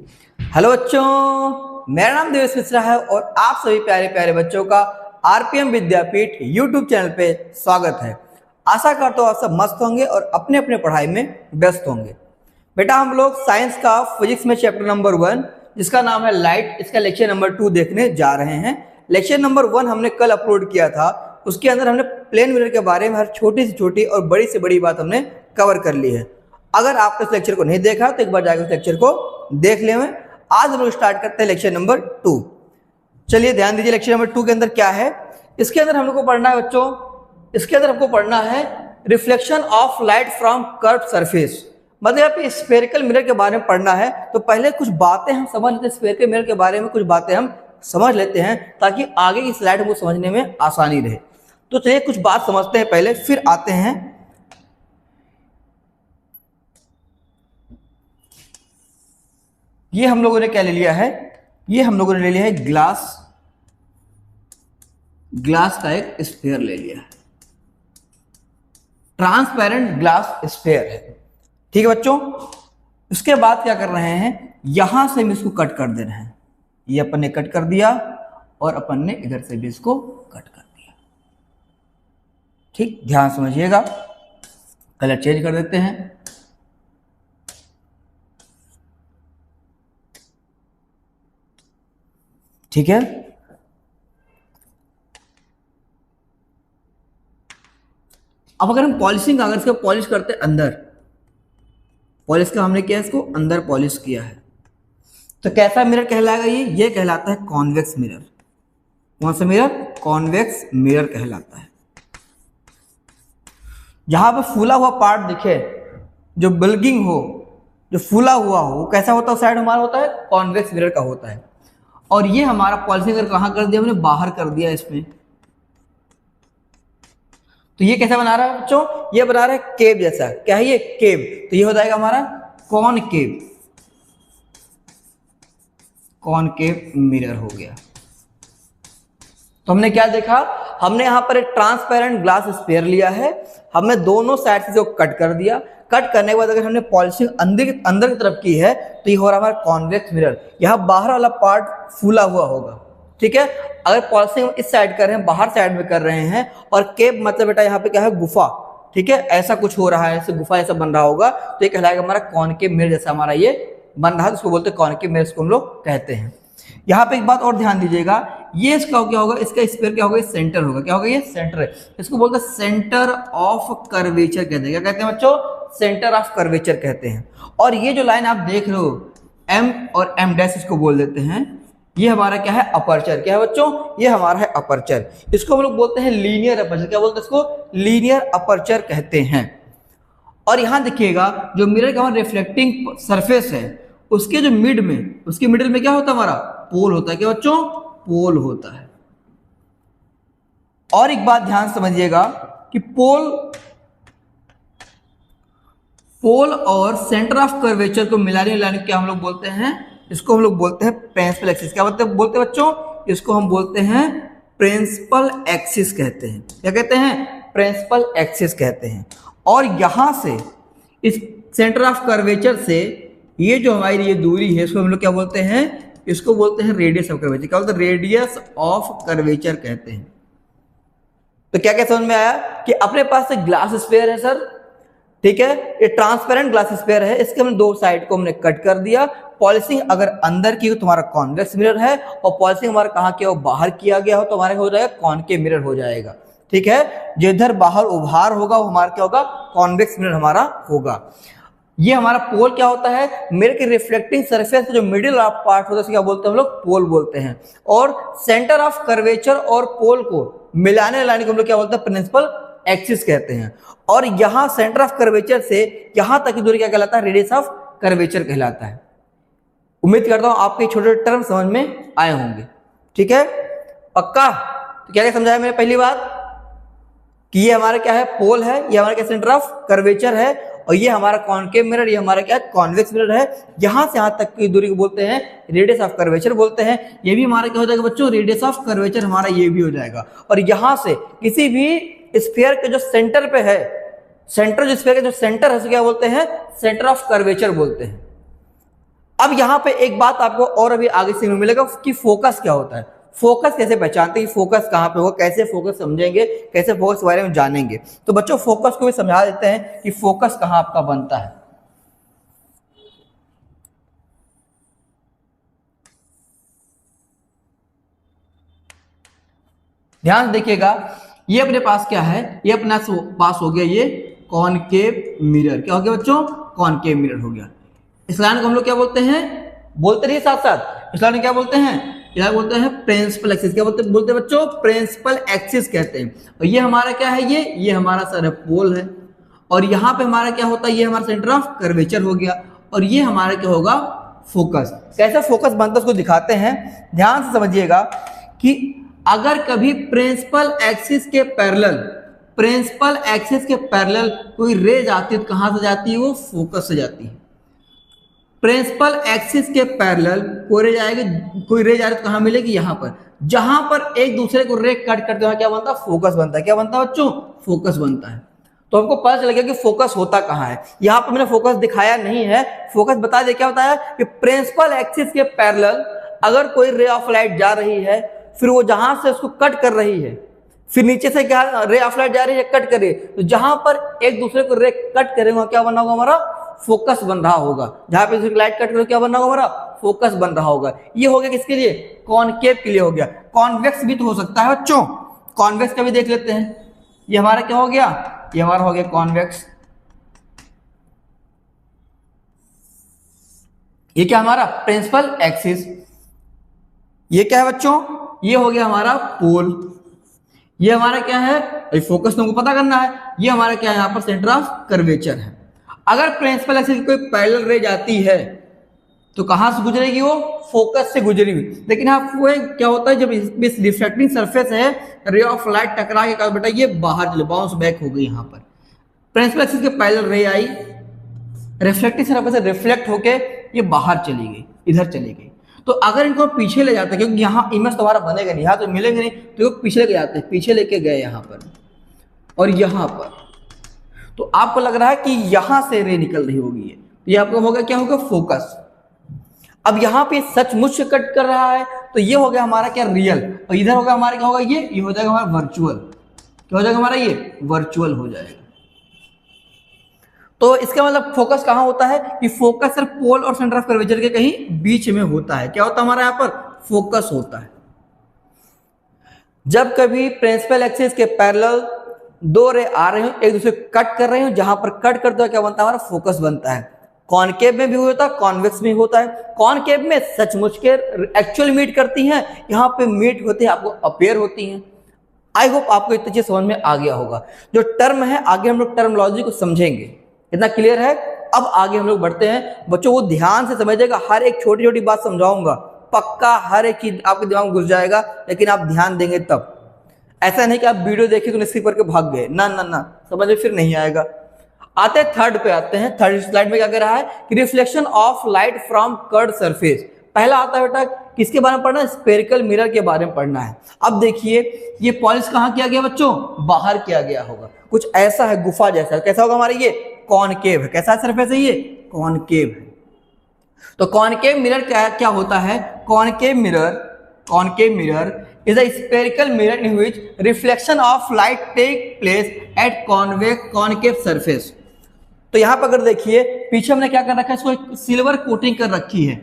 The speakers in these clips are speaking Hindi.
हेलो बच्चों, मेरा नाम देवेश मिश्रा है और आप सभी प्यारे प्यारे बच्चों का आरपीएम विद्यापीठ यूट्यूब चैनल पे स्वागत है। आशा करता हूँ आप सब मस्त होंगे और अपने अपने पढ़ाई में व्यस्त होंगे। बेटा, हम लोग साइंस का फिजिक्स में चैप्टर नंबर 1 जिसका नाम है लाइट, इसका लेक्चर नंबर 2 देखने जा रहे हैं। लेक्चर नंबर 1 हमने कल अपलोड किया था। उसके अंदर हमने प्लेन मिरर के बारे में हर छोटी से छोटी और बड़ी से बड़ी बात हमने कवर कर ली है। अगर आपने इस लेक्चर को नहीं देखा तो एक बार जाकर उस लेक्चर को देख ले। आज हम लोग स्टार्ट करते हैं लेक्चर नंबर 2। चलिए ध्यान दीजिए, लेक्चर नंबर 2 के अंदर क्या है। इसके अंदर हम लोग को पढ़ना है बच्चों, इसके अंदर हमको पढ़ना है reflection of light from curve surface. मतलब यहाँ पे स्फेरिकल मिरर के बारे में पढ़ना है। तो पहले कुछ बातें हम समझ लेते हैं, स्फेरिकल मिरर के बारे में कुछ बातें हम समझ लेते हैं ताकि आगे की स्लाइड को समझने में आसानी रहे। तो चलिए कुछ बात समझते हैं पहले, फिर आते हैं। ये हम लोगों ने क्या ले लिया है, ये हम लोगों ने ले लिया है ग्लास का एक स्फीयर ले लिया है, ट्रांसपेरेंट ग्लास स्फीयर है। ठीक है बच्चों, उसके बाद क्या कर रहे हैं, यहां से हम इसको कट कर दे रहे हैं। ये अपन ने कट कर दिया और अपन ने इधर से भी इसको कट कर दिया। ठीक, ध्यान समझिएगा। कलर चेंज कर देते हैं। ठीक है, अब अगर हम पॉलिशिंग कागज को पॉलिश करते हैं अंदर, पॉलिश का हमने किया, इसको अंदर पॉलिश किया है, तो कैसा मिरर कहलाएगा? ये कहलाता है कॉन्वेक्स मिरर। कौन सा मिरर? कॉन्वेक्स मिरर कहलाता है। जहां पर फूला हुआ पार्ट दिखे, जो बल्गिंग हो, जो फूला हुआ हो, वो कैसा होता है? साइड हमारा होता है कॉन्वेक्स मिरर का होता है। और ये हमारा पॉलिशिंग अगर कहां कर दिया, हमने बाहर कर दिया इसमें, तो ये कैसा बना रहा है बच्चों? ये बना रहा है केव जैसा। क्या है ये? केव। तो ये हो जाएगा हमारा कॉनकेव, कॉनकेव मिरर हो गया। तो हमने क्या देखा, हमने यहां पर एक ट्रांसपेरेंट ग्लास स्फीयर लिया है, हमने दोनों साइड से जो कट कर दिया। कट करने के बाद अगर हमने पॉलिशिंग अंदर की तरफ की है तो ये हो रहा है हमारा कॉन्वेक्स मिरर। यहाँ बाहर वाला पार्ट फूला हुआ होगा। ठीक है, अगर पॉलिशिंग इस साइड कर रहे हैं, बाहर साइड में कर रहे हैं, और केव मतलब बेटा यहाँ पे क्या है? गुफा। ठीक है, ऐसा कुछ हो रहा है, ऐसे गुफा ऐसा बन रहा होगा, तो ये कहलाएगा हमारा कॉनकेव मिरर। जैसा हमारा ये बन रहा है उसको बोलते हैं कॉनकेव मिरर, इसको हम लोग कहते हैं। यहाँ पे एक बात और ध्यान दीजिएगा, ये इसका क्या होगा? इसका स्फीयर क्या होगा? सेंटर होगा। क्या होगा? ये सेंटर है। इसको बोलते हैं सेंटर ऑफ कर्वेचर कहते हैं। क्या कहते हैं बच्चों? सेंटर ऑफ कर्वेचर कहते हैं। और ये जो लाइन आप देख रहे हो, एम और एम डैश इसको बोल देते हैं, ये हमारा क्या है? अपर्चर। क्या है बच्चों? ये हमारा है अपर्चर। इसको हम लोग बोलते हैं लीनियर अपर्चर। क्या बोलते हैं इसको? लीनियर अपर्चर कहते हैं। और यहां देखिएगा, जो मिरर का रिफ्लेक्टिंग सरफेस है, उसके जो मिड में, उसके मिडिल में क्या होता है? हमारा पोल होता है। क्या बच्चों? पोल होता है। और एक बात ध्यान समझिएगा कि पोल और सेंटर ऑफ कर्वेचर को मिलाने क्या हम लोग बोलते हैं? इसको हम लोग बोलते हैं प्रिंसिपल एक्सिस। क्या बोलते हैं बच्चों? इसको हम बोलते हैं प्रिंसिपल एक्सिस कहते हैं। क्या कहते हैं? प्रिंसिपल एक्सिस कहते हैं। और यहां से इस सेंटर ऑफ कर्वेचर से ये जो हमारी ये दूरी है, इसको हम लोग क्या बोलते हैं? इसको बोलते हैं रेडियस ऑफ कर्वेचर। क्या बोलते हैं? रेडियस ऑफ कर्वेचर कहते हैं। तो क्या क्या समझ में आया कि अपने पास एक ग्लास स्फीयर है सर। ठीक है, ये ट्रांसपेरेंट ग्लास स्फीयर है, इसके हमने दो साइड को हमने कट कर दिया। पॉलिशिंग अगर अंदर की हो तो हमारा कॉन्वेक्स मिरर है, और पॉलिशिंग हमारा कहाँ किया हो? बाहर किया गया हो तो हमारा हो जाएगा कॉनकेव मिरर हो जाएगा। ठीक है, जिधर बाहर उभार होगा वो हमारा क्या होगा? कॉन्वेक्स मिरर हमारा होगा। ये हमारा पोल क्या होता है? मिरर के रिफ्लेक्टिंग सरफेस जो मिडिल ऑफ पार्ट होता है उसको क्या बोलते हैं हम लोग? पोल बोलते हैं। और सेंटर ऑफ कर्वेचर और पोल को मिलाने लाने को हम लोग क्या बोलते हैं? प्रिंसिपल एक्सिस कहते हैं। और यहां सेंटर ऑफ कर्वेचर से यहां तक की दूरी क्या कहलाता है? रेडियस ऑफ कर्वेचर कहलाता है। उम्मीद करता हूं आपके छोटे टर्म समझ में आए होंगे। ठीक है, पक्का? तो क्या क्या समझाया मैंने? पहली बात कि ये हमारा क्या है? पोल है, ये हमारा क्या? सेंटर ऑफ कर्वेचर है, और ये हमारा कॉनकेव मिरर, ये हमारा क्या? कॉन्वेक्स मिरर है। यहां से यहां तक की दूरी को बोलते हैं रेडियस ऑफ कर्वेचर बोलते हैं। ये भी हमारा क्या हो जाएगा बच्चों? रेडियस ऑफ कर्वेचर हमारा ये भी हो जाएगा। और यहां से किसी भी स्फीयर के जो सेंटर पे है, सेंटर जो स्फीयर का जो सेंटर है उसे क्या बोलते हैं? सेंटर ऑफ कर्वेचर बोलते हैं। अब यहाँ पे एक बात आपको और अभी आगे सीखने को मिलेगा कि फोकस क्या होता है, फोकस कैसे पहचानते हैं, फोकस कहाँ पे होगा, कैसे फोकस समझेंगे, कैसे फोकस के बारे में जानेंगे। तो बच्चों फोकस को भी समझा देते हैं कि फोकस कहाँ आपका बनता है। ध्यान से देखिएगा, ये अपने पास क्या है, ये अपना पास हो गया ये कॉनकेव मिरर। क्या हो गया बच्चों, कॉनकेव मिरर हो गया। इस लाइन को हम लोग क्या बोलते हैं, बोलते रहिए साथ साथ, इस लाइन को क्या बोलते हैं, यह बोलते हैं प्रिंसिपल एक्सिस। क्या बोलते हैं बच्चों, प्रिंसिपल एक्सिस कहते हैं। और ये हमारा क्या है, ये हमारा सर पोल है, और यहाँ पे हमारा क्या होता है, ये हमारा सेंटर ऑफ कर्वेचर हो गया, और ये हमारा क्या होगा, फोकस। कैसे फोकस बनता है उसको दिखाते हैं, ध्यान से समझिएगा कि अगर कभी प्रिंसिपल एक्सिस के पैरेलल कोई रे जाती है तो कहां से जाती है, वो फोकस से जाती है। प्रिंसिपल एक्सिस के पैरेलल कोई रे जाएगी, कोई रे जा रही है तो कहां मिलेगी, यहां पर। जहां पर एक दूसरे को रे कट करते हैं क्या बनता है, फोकस बनता है। क्या बनता है बच्चों, फोकस बनता है। तो हमको पता चल गया कि फोकस होता कहां है। यहां पर मैंने फोकस दिखाया नहीं है, फोकस बता दे क्या बताया कि प्रिंसिपल एक्सिस के पैरेलल अगर कोई रे ऑफ लाइट जा रही है, फिर वो जहां से उसको कट कर रही है, फिर नीचे से क्या रे ऑफ लाइट जा रही है, कट कर रही है, तो जहां पर एक दूसरे को रे कट करेगा क्या बनना होगा, हमारा फोकस बन रहा होगा। जहां पे दूसरी लाइट कट करो क्या बनना होगा, हमारा फोकस बन रहा होगा। ये हो गया किसके लिए, कॉनकेव के लिए हो गया। कॉन्वेक्स भी तो हो सकता है बच्चों, कॉन्वेक्स का भी देख लेते हैं। ये हमारा क्या हो गया, ये हमारा हो गया कॉन्वेक्स। ये क्या हमारा प्रिंसिपल एक्सिस। ये क्या है बच्चों, ये हो गया हमारा पोल। ये हमारा क्या है, फोकस तुमको पता करना है। ये हमारा क्या है, यहां पर सेंटर ऑफ कर्वेचर है। अगर प्रिंसिपल एक्सिस की कोई पैरेलल रे जाती है तो कहां से गुजरेगी, वो फोकस से गुजरेगी। लेकिन आपको क्या होता है, जब इस रिफ्लेक्टिंग सरफेस है, रे ऑफ लाइट टकरा के बेटा ये बाहर चले, बाउंस बैक हो गई। यहां पर प्रिंसिपल एक्सिस के पैरेलल रे आई, रिफ्लेक्टिंग सरफेस से रिफ्लेक्ट होके ये बाहर चली गई, इधर चली गई। तो अगर इनको पीछे ले जाते हैं, क्योंकि यहाँ इमेज तुम्हारा बनेगा नहीं, यहाँ तो मिलेंगे नहीं, तो पीछे लेके जाते हैं, पीछे लेके गए यहाँ पर और यहाँ पर, तो आपको लग रहा है कि यहाँ से रे निकल रही होगी, ये आपको होगा क्या होगा, फोकस। अब यहाँ पे सचमुच कट कर रहा है तो ये हो गया हमारा क्या, रियल। और इधर होगा हमारा क्या होगा, ये हो जाएगा हमारा वर्चुअल। क्या हो जाएगा हमारा, ये वर्चुअल हो जाएगा। तो इसका मतलब फोकस कहां होता है कि फोकस सिर्फ पोल और सेंटर ऑफ कर्वेचर के कहीं बीच में होता है। क्या होता है हमारा, यहां पर फोकस होता है। जब कभी प्रिंसिपल एक्सिस के पैरेलल दो रे आ रहे हो, एक दूसरे कट कर रहे हो, जहां पर कट करते हो क्या बनता है, हमारा फोकस बनता है। कॉनकेव में भी होता है, कॉन्वेक्स में होता है। कॉनकेव में सचमुच के एक्चुअल मीट करती हैं, यहाँ पे मीट होती है, आपको अपेयर होती हैं। आई होप आपको इतनी चीज समझ में आ गया होगा। जो टर्म है आगे हम लोग टर्मोलॉजी को समझेंगे, इतना क्लियर है। अब आगे हम लोग बढ़ते हैं। बच्चों वो ध्यान से समझिएगा, हर एक छोटी छोटी बात समझाऊंगा, पक्का हर एक चीज आपके दिमाग में घुस जाएगा, लेकिन आप ध्यान देंगे तब। ऐसा नहीं कि आप वीडियो देखे तो स्किप करके भाग गए, ना ना ना, समझ में फिर नहीं आएगा। आते हैं थर्ड पे, आते हैं थर्ड स्लाइड में क्या कह रहा है कि reflection of light from curved surface. पहला आता है बेटा किसके बारे में पढ़ना है, स्फेरिकल मिरर के बारे में पढ़ना है। अब देखिए ये पॉलिश कहाँ किया गया बच्चों, बाहर किया गया होगा, कुछ ऐसा है गुफा जैसा। कैसा होगा हमारा, ये कॉनकेव है। कैसा सरफेस है, ये कॉनकेव है। तो कॉनकेव मिरर क्या होता है, concave mirror is a spherical mirror in which reflection of light take place at concave surface। तो यहां पर अगर देखिए पीछे हमने क्या कर रखा है, इसको एक सिल्वर कोटिंग कर रखी है,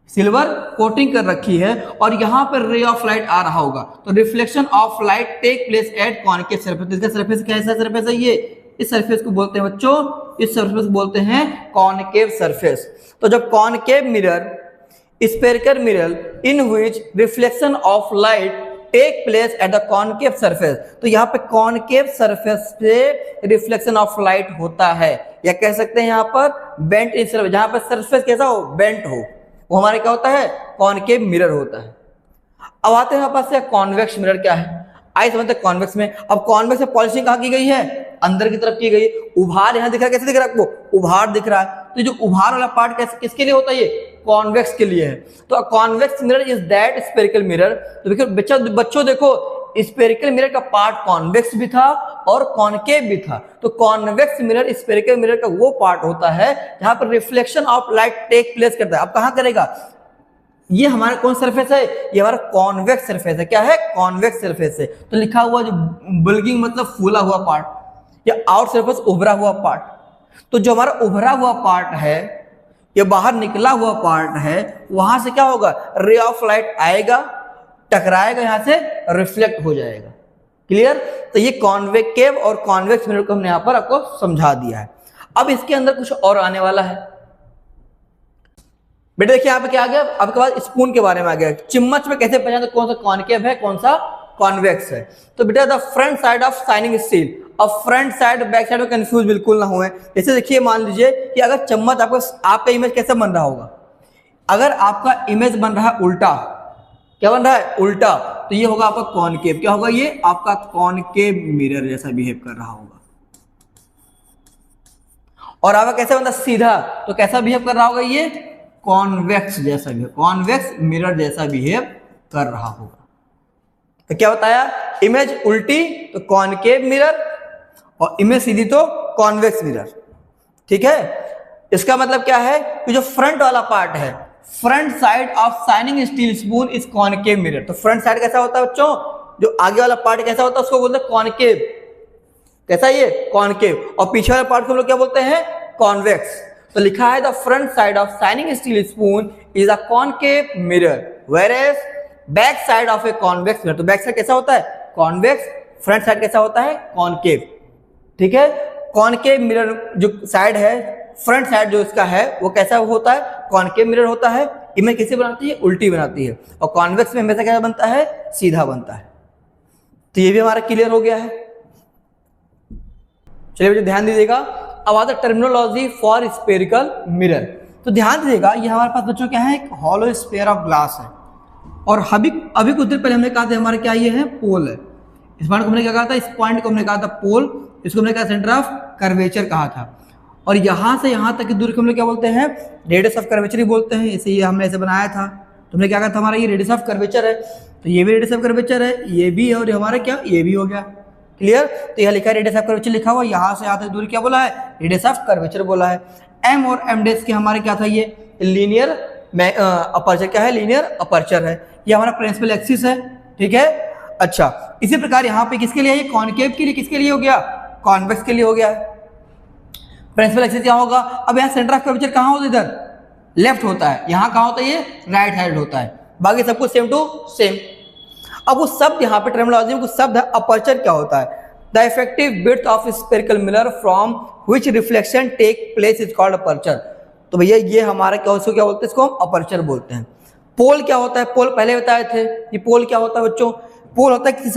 सिल्वर कोटिंग कर रखी है, और यहां पर रे ऑफ लाइट आ रहा होगा। तो reflection of light take place at concave surface. इसका सरफेस कैसा सरफेस है, ये इस सरफेस को बोलते हैं बच्चों, इस सरफेस को बोलते हैं कॉनकेव सरफेस। तो जब concave mirror, spherical mirror in which reflection of light take place at the concave surface, तो यहाँ पे concave surface पे reflection of light होता है, या कह सकते हैं यहाँ पर bent in surface, जहाँ पर surface कैसा हो, bent हो, वो हमारे क्या होता है, concave mirror होता है। अब आते हैं यहाँ पास से convex mirror क्या है, आइए समझते हैं कॉन्वेक्स में। अब कॉन्वेक्स में पॉलिशिंग कहाँ की गई है, अंदर की तरफ की गई। उभार यहाँ दिख रहा है, कैसे दिख रहा है आपको, उभार दिख रहा है। तो जो उभार वाला पार्ट कैसे किसके लिए होता है, ये कॉन्वेक्स के लिए है। तो convex mirror is that spherical mirror. तो देखो बच्चों देखो, स्फेरिकल मिरर का पार्ट कॉन्वेक्स भी था और कॉनकेव भी था। तो कॉन्वेक्स मिरर स्फेरिकल मिरर का वो पार्ट होता है जहां पर reflection of light take place करता है। अब कहां करेगा? ये हमारा कौन सरफेस है? ये हमारा कॉन्वेक्स सरफेस है। क्या है? कॉन्वेक्स सरफेस है। तो लिखा हुआ जो बुल्गिंग मतलब फूला हुआ पार्ट या आउट सरफेस उभरा हुआ पार्ट। तो जो हमारा उभरा हुआ पार्ट है, ये बाहर निकला हुआ पार्ट है, वहां से क्या होगा? रे ऑफ लाइट आएगा, टकराएगा, यहां से रिफ्लेक्ट हो जाएगा। क्लियर? तो ये कॉन्वेकेव और कॉन्वेक्स मिरर को हमने यहां पर आपको समझा दिया है। अब इसके अंदर कुछ और आने वाला है। बेटा देखिए यहाँ पे क्या आ गया? आपके पास स्पून के बारे में आ गया। चम्मच में कैसे पहचानते कौन सा कॉनकेव है कौन सा कॉन्वेक्स है? तो बेटा the front side of shining steel. अब फ्रंट साइड बैक साइड में कंफ्यूज बिल्कुल ना हुए। जैसे देखिए मान लीजिए कि अगर चम्मच आपका इमेज कैसा बन रहा होगा? अगर आपका इमेज बन रहा है उल्टा, क्या बन रहा है? उल्टा, तो ये होगा आपका कॉनकेव। क्या होगा? ये आपका कॉनकेव मिरर जैसा बिहेव कर रहा होगा। और आपका कैसे बनता? सीधा, तो कैसा बिहेव कर रहा होगा? ये कॉन्वेक्स जैसा बिहेव, कॉन्वेक्स मिरर जैसा बिहेव कर रहा होगा। तो क्या बताया? इमेज उल्टी तो कॉनकेव मिरर और इमेज सीधी तो कॉन्वेक्स मिरर। ठीक है? इसका मतलब क्या है कि जो फ्रंट वाला पार्ट है, front side of shining steel spoon is concave mirror. तो फ्रंट साइड कैसा होता है बच्चों? जो आगे वाला पार्ट कैसा होता है उसको बोलते हैं कॉनकेव। कैसा? ये कॉनकेव। और पीछे वाला पार्ट को हम लोग क्या बोलते हैं? कॉन्वेक्स। तो लिखा है the front side of shining steel spoon is a concave mirror whereas back side of a convex mirror. तो बैक साइड कैसा होता है? कॉन्वेक्स। फ्रंट साइड कैसा होता है? कॉनकेव। ठीक है? कॉनकेव मिरर जो साइड है, फ्रंट साइड जो इसका है वो कैसा होता है? कॉनकेव मिरर होता है। इमेज कैसे बनाती है? उल्टी बनाती है। और कॉन्वेक्स में हमेशा क्या बनता है? सीधा बनता है। तो ये भी हमारा क्लियर हो गया है। चलिए बच्चों ध्यान दीजिएगा। अब आता है टर्मिनोलॉजी फॉर स्फेरिकल मिरर। तो ध्यान दीजिएगा, ये हमारे पास बच्चों क्या है? एक हॉलो स्फीयर ऑफ ग्लास है। और अभी कुछ देर पहले हमने कहा था हमारा क्या ये है? पोल है। इस पॉइंट को हमने क्या कहा था? इस पॉइंट को हमने कहा था पोल। इसको हमने कहा सेंटर ऑफ कर्वेचर कहा था। और यहां से यहां तक की दूरी को हम लोग क्या बोलते हैं? रेडियस ऑफ कर्वेचर ही बोलते हैं। इसे ये हमने ऐसे बनाया था। तो हमने क्या कहा था? हमारा ये रेडियस ऑफ कर्वेचर है। तो ये भी रेडियस ऑफ कर्वेचर है, ये भी है, और हमारा क्या? ये भी हो गया। क्लियर? तो यह लिखा है रेडियस ऑफ कर्वेचर लिखा हुआ। यहां से यहां तक दूरी क्या बोला है? रेडियस ऑफ कर्वेचर बोला है। एम और एम डेस के हमारे क्या था? ये लीनियर अपर्चर। क्या है? लीनियर अपर्चर है। ये हमारा प्रिंसिपल एक्सिस है। ठीक है? अच्छा, इसी प्रकार यहाँ पे किसके लिए? ये कॉनकेव के लिए। किसके लिए हो गया? कॉन्वेक्स के लिए हो गया। प्रिंसिपल एक्सिस क्या होगा? अब यहाँ सेंटर ऑफ कर्वेचर कहाँ होता है? इधर लेफ्ट होता है। यहाँ कहाँ होता है? ये राइट हैंड होता है। बाकी सब कुछ सेम टू सेम। अब वो शब्द यहाँ पे टर्मिनोलॉजी में कुछ शब्द है। अपर्चर क्या होता है? The effective width of spherical mirror from which reflection take place is called aperture. तो भैया ये हमारा क्या, उसको क्या बोलते हैं? इसको हम अपर्चर बोलते हैं। पोल क्या होता है? पोल पहले बताए थे कि पोल क्या होता है बच्चों? पोल होता है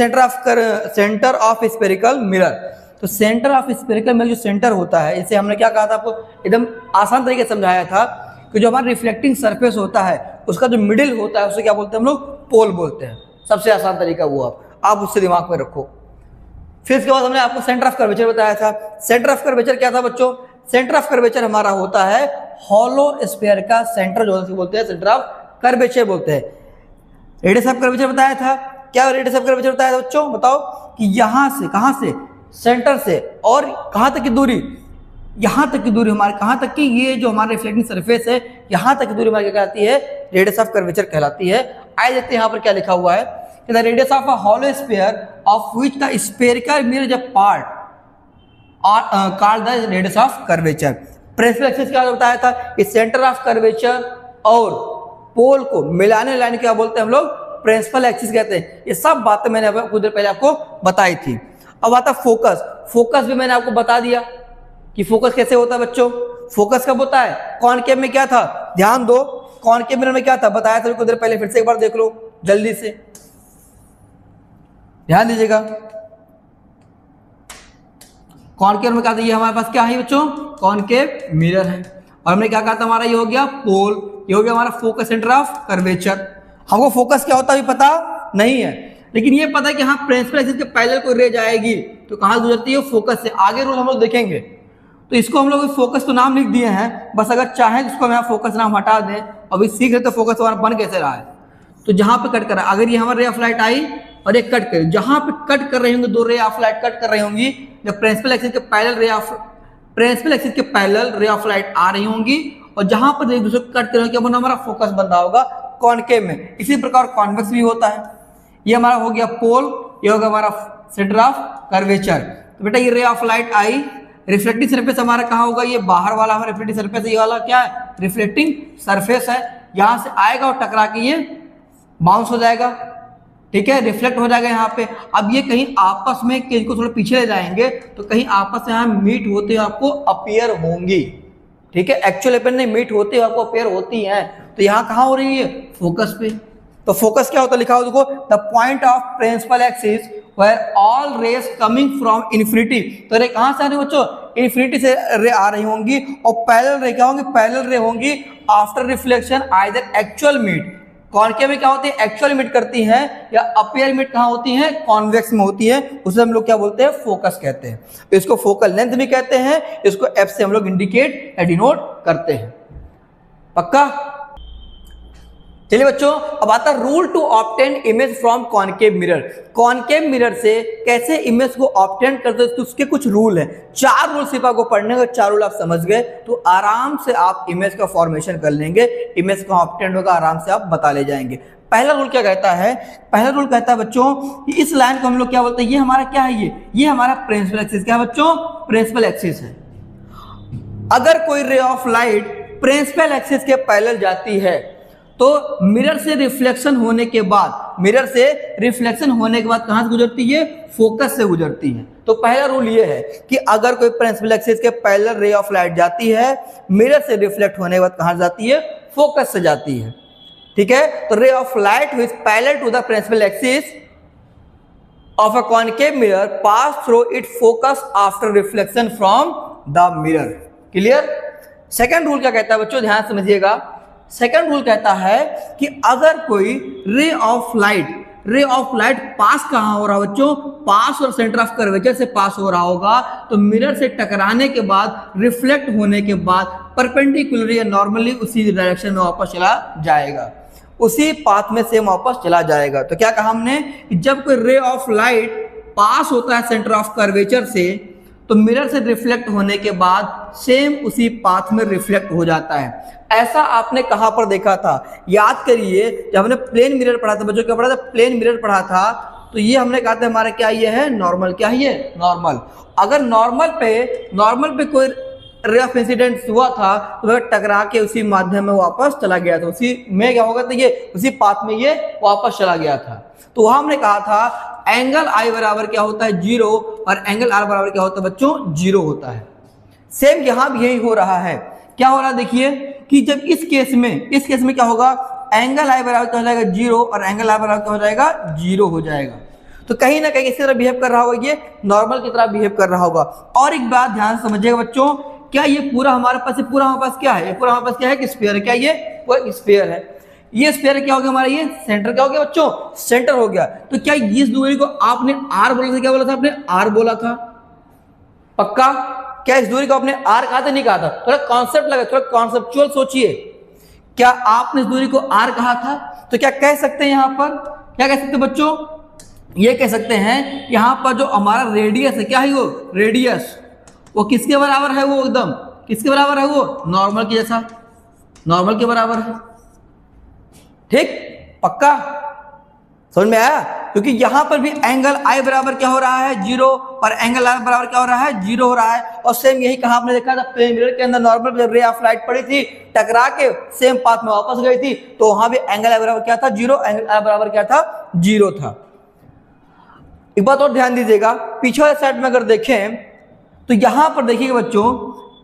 सेंटर ऑफ स्फेरिकल मिरर। तो सेंटर ऑफ स्फेरिकल मिरर जो सेंटर होता है, इसे हमने क्या कहा था आपको? एकदम आसान तरीके से समझाया था कि जो हमारा रिफ्लेक्टिंग सरफेस होता है उसका जो मिडिल होता है उसे क्या बोलते हैं हम लोग? पोल बोलते हैं। सबसे आसान तरीका वो आप उससे दिमाग में रखो। फिर इसके बाद हमने आपको सेंटर ऑफ कर्वेचर बताया था। सेंटर ऑफ कर्वेचर क्या था बच्चों? सेंटर ऑफ कर्वेचर हमारा होता है हॉलो स्फीयर का सेंटर, जो बोलते हैं सेंटर ऑफ कर्वेचर बोलते हैं। रेडियस ऑफ कर्वेचर बताया था। क्या रेडियस ऑफ कर्वेचर बताया था बच्चों? बताओ कि यहां से, कहां से? सेंटर से, और कहां तक की दूरी? यहां तक की दूरी हमारे कहां तक की? ये जो हमारा रिफ्लेक्टिंग सरफेस है यहां तक की दूरी हमारी क्या कहलाती है? रेडियस ऑफ कर्वेचर कहलाती है। आइए देखते हैं यहाँ पर क्या लिखा हुआ है। The radius of a hollow sphere of which the spherical mirror is a part called the radius of curvature. Principal axis क्या बताया था? कि सेंटर ऑफ कर्वेचर और पोल को मिलाने लाइन क्या बोलते हैं हम लोग? प्रिंसिपल एक्सिस कहते हैं। ये सब बातें मैंने कुछ देर पहले आपको बताई थी। अब आता फोकस। फोकस भी मैंने आपको बता दिया कि फोकस कैसे होता है बच्चों। फोकस कब होता है? कॉनकेव में क्या था? ध्यान दो, कॉनकेव मिरर में क्या था बताया था कुछ देर पहले। फिर से एक बार देख लो जल्दी से, ध्यान दीजिएगा। कॉनकेव में क्या था? ये हमारे पास क्या है बच्चों? कॉनकेव मिरर है। और हमने क्या कहा था? हमारा ये हो गया पोल, ये हो गया हमारा फोकस सेंटर ऑफ कर्वेचर। हमको फोकस क्या होता है पता नहीं है, लेकिन ये पता है कि हाँ प्रिंसिपल एक्सिस के पैरेलल कोई रे जाएगी तो कहाँ गुजरती है? फोकस से। आगे रूल हम लोग देखेंगे। तो इसको हम लोग फोकस तो नाम लिख दिए हैं, बस अगर चाहें तो इसको हम यहाँ फोकस नाम हटा दें। अभी सीख रहे तो फोकस हमारा बन कैसे रहा है। तो जहां पे कट करा, अगर ये हमारा रे ऑफ लाइट आई और एक कट कर, जहां पे कट कर रही होंगी दो रे ऑफ लाइट कट कर रही होंगी, जब प्रिंसिपल एक्सिस के पैरेलल रे ऑफ लाइट आ रही होंगी और जहां पर एक दूसरे को कट कर रहे होंगे, क्या बना हमारा फोकस बन रहा होगा कॉनकेव में। इसी प्रकार कॉन्वेक्स भी होता है। ये हमारा हो गया पोल, ये होगा हमारा सेंटर ऑफ कर्वेचर। तो बेटा ये ray of light I, reflecting surface हमारा कहाँ होगा, ये बाहर वाला हमारा रिफ्लेक्टिंग सरफेस, ये वाला क्या है रिफ्लेक्टिंग सरफेस है। यहां से आएगा और टकरा के ये बाउंस हो जाएगा, ठीक है, रिफ्लेक्ट हो जाएगा यहाँ पे। अब ये कहीं आपस में इनको थोड़ा पीछे ले जाएंगे तो कहीं आपस में यहाँ मीट होते हुए आपको अपीयर होंगी, ठीक है, एक्चुअल अपन नहीं मीट होते हुए आपको अपीयर होती है। तो यहाँ कहाँ हो रही है फोकस पे। तो फोकस क्या होता है लिखा हो देखो, the point of principal axis where all rays coming from infinity. तो रे कहां से आ रही बच्चों, इन्फिनिटी से रे आ रही होंगी और पैरेलल रे क्या होंगी, पैरेलल रे होंगी after reflection either actual meet. Concave में क्या होती है एक्चुअल मीट करती हैं, या अपीयर मीट कहां होती है कॉन्वेक्स में होती है, उसे हम लोग क्या बोलते हैं फोकस कहते हैं। तो इसको फोकल लेंथ भी कहते हैं, इसको एफ से हम लोग इंडिकेट या डिनोट करते हैं। पक्का। चलिए बच्चों अब आता rule to obtain image from concave mirror. Concave mirror से कैसे इमेज को ऑब्टेन करते हैं, तो उसके कुछ रूल है। 4 रूल सिर्फ आपको पढ़ने का, 4 रूल आप समझ गए तो आराम से आप इमेज का फॉर्मेशन कर लेंगे, इमेज का ऑब्टेन होगा आराम से आप बता ले जाएंगे। पहला रूल क्या कहता है, पहला रूल कहता है बच्चों कि इस लाइन को हम लोग क्या बोलते हैं, ये हमारा क्या है, ये हमारा प्रिंसिपल एक्सिस क्या है बच्चों, प्रिंसिपल एक्सिस है। अगर कोई ray of light principal axis के पैरेलल जाती है तो मिरर से रिफ्लेक्शन होने के बाद, मिरर से रिफ्लेक्शन होने के बाद कहां से गुजरती है, फोकस से गुजरती है। तो पहला रूल ये है कि अगर कोई प्रिंसिपल एक्सिस के पैरेलल रे ऑफ लाइट जाती है, मिरर से रिफ्लेक्ट होने के बाद कहां जाती है, फोकस से जाती है, ठीक है। तो ray of light which parallel to the principal axis of a concave mirror pass through it focus after reflection from the mirror. Clear. Second rule क्या कहता है बच्चों, ध्यान समझिएगा। सेकंड रूल कहता है कि अगर कोई रे ऑफ लाइट पास कहां हो रहा है बच्चों, पास और सेंटर ऑफ कर्वेचर से पास हो रहा होगा, तो मिरर से टकराने के बाद, रिफ्लेक्ट होने के बाद परपेंडिकुलर या नॉर्मली उसी डायरेक्शन में वापस चला जाएगा, उसी पाथ में सेम वापस चला जाएगा। तो क्या कहा हमने कि जब कोई रे ऑफ लाइट पास होता है सेंटर ऑफ कर्वेचर से, तो मिरर से रिफ्लेक्ट होने के बाद सेम उसी पाथ में रिफ्लेक्ट हो जाता है। ऐसा आपने कहां पर देखा था, याद करिए जब हमने प्लेन मिरर पढ़ा था, बच्चों क्या पढ़ा था, प्लेन मिरर पढ़ा था। तो ये हमने कहा था हमारा क्या ये है नॉर्मल, क्या है ये नॉर्मल। अगर नॉर्मल पे कोई रे ऑफ इंसिडेंट हुआ था तो वह टकरा के उसी माध्यम में वापस चला गया था, उसी में क्या होगा, तो ये उसी पाथ में ये वापस चला गया था। तो वहां हमने कहा था एंगल आई बराबर क्या होता है 0 और एंगल आर बराबर क्या होता है बच्चों 0 होता है। सेम यहां भी यही हो रहा है। क्या हो रहा है देखिए कि जब इस केस में क्या होगा, एंगल आई बराबर क्या हो जाएगा 0 और एंगल आर बराबर क्या हो जाएगा 0 हो जाएगा। तो कहीं ना कहीं इसी तरह बिहेव कर रहा होगा, ये नॉर्मल की तरह बिहेव कर रहा होगा। और एक बात ध्यान से समझिएगा बच्चों, क्या ये पूरा हमारे पास क्या है, ये पूरा हमारे पास क्या है कि स्फीयर है। क्या ये वो स्फीयर है, ये स्फीयर क्या हो गया हमारा, ये सेंटर क्या हो गया बच्चों, सेंटर हो गया। तो क्या इस दूरी को आपने आर बोला था, क्या बोला था आपने आर बोला था, पक्का। क्या इस दूरी को आपने आर कहा था, नहीं कहा था, थोड़ा कॉन्सेप्ट लगा, थोड़ा कॉन्सेप्चुअल सोचिए। क्या आपने इस दूरी को आर कहा था, तो क्या कह सकते हैं यहां पर, क्या कह सकते हैं बच्चों, ये कह सकते हैं यहां पर जो हमारा रेडियस है, क्या है वो रेडियस, वो किसके बराबर है, वो एकदम किसके बराबर है, वो नॉर्मल के जैसा, नॉर्मल के बराबर है, ठीक, पक्का समझ में आया। क्योंकि यहां पर भी एंगल आई बराबर क्या हो रहा है 0 और एंगल आर बराबर क्या हो रहा है 0 हो रहा है। और सेम यही कहा आपने देखा था प्लेन मिरर के अंदर, नॉर्मल जब रे ऑफ लाइट पड़ी थी टकरा के सेम पाथ में वापस गई थी, तो वहां भी एंगल आई बराबर क्या था 0, एंगल आर बराबर क्या था 0 था। एक बात और ध्यान दीजिएगा, पीछे वाले साइड में अगर देखें तो यहां पर देखिएगा बच्चों,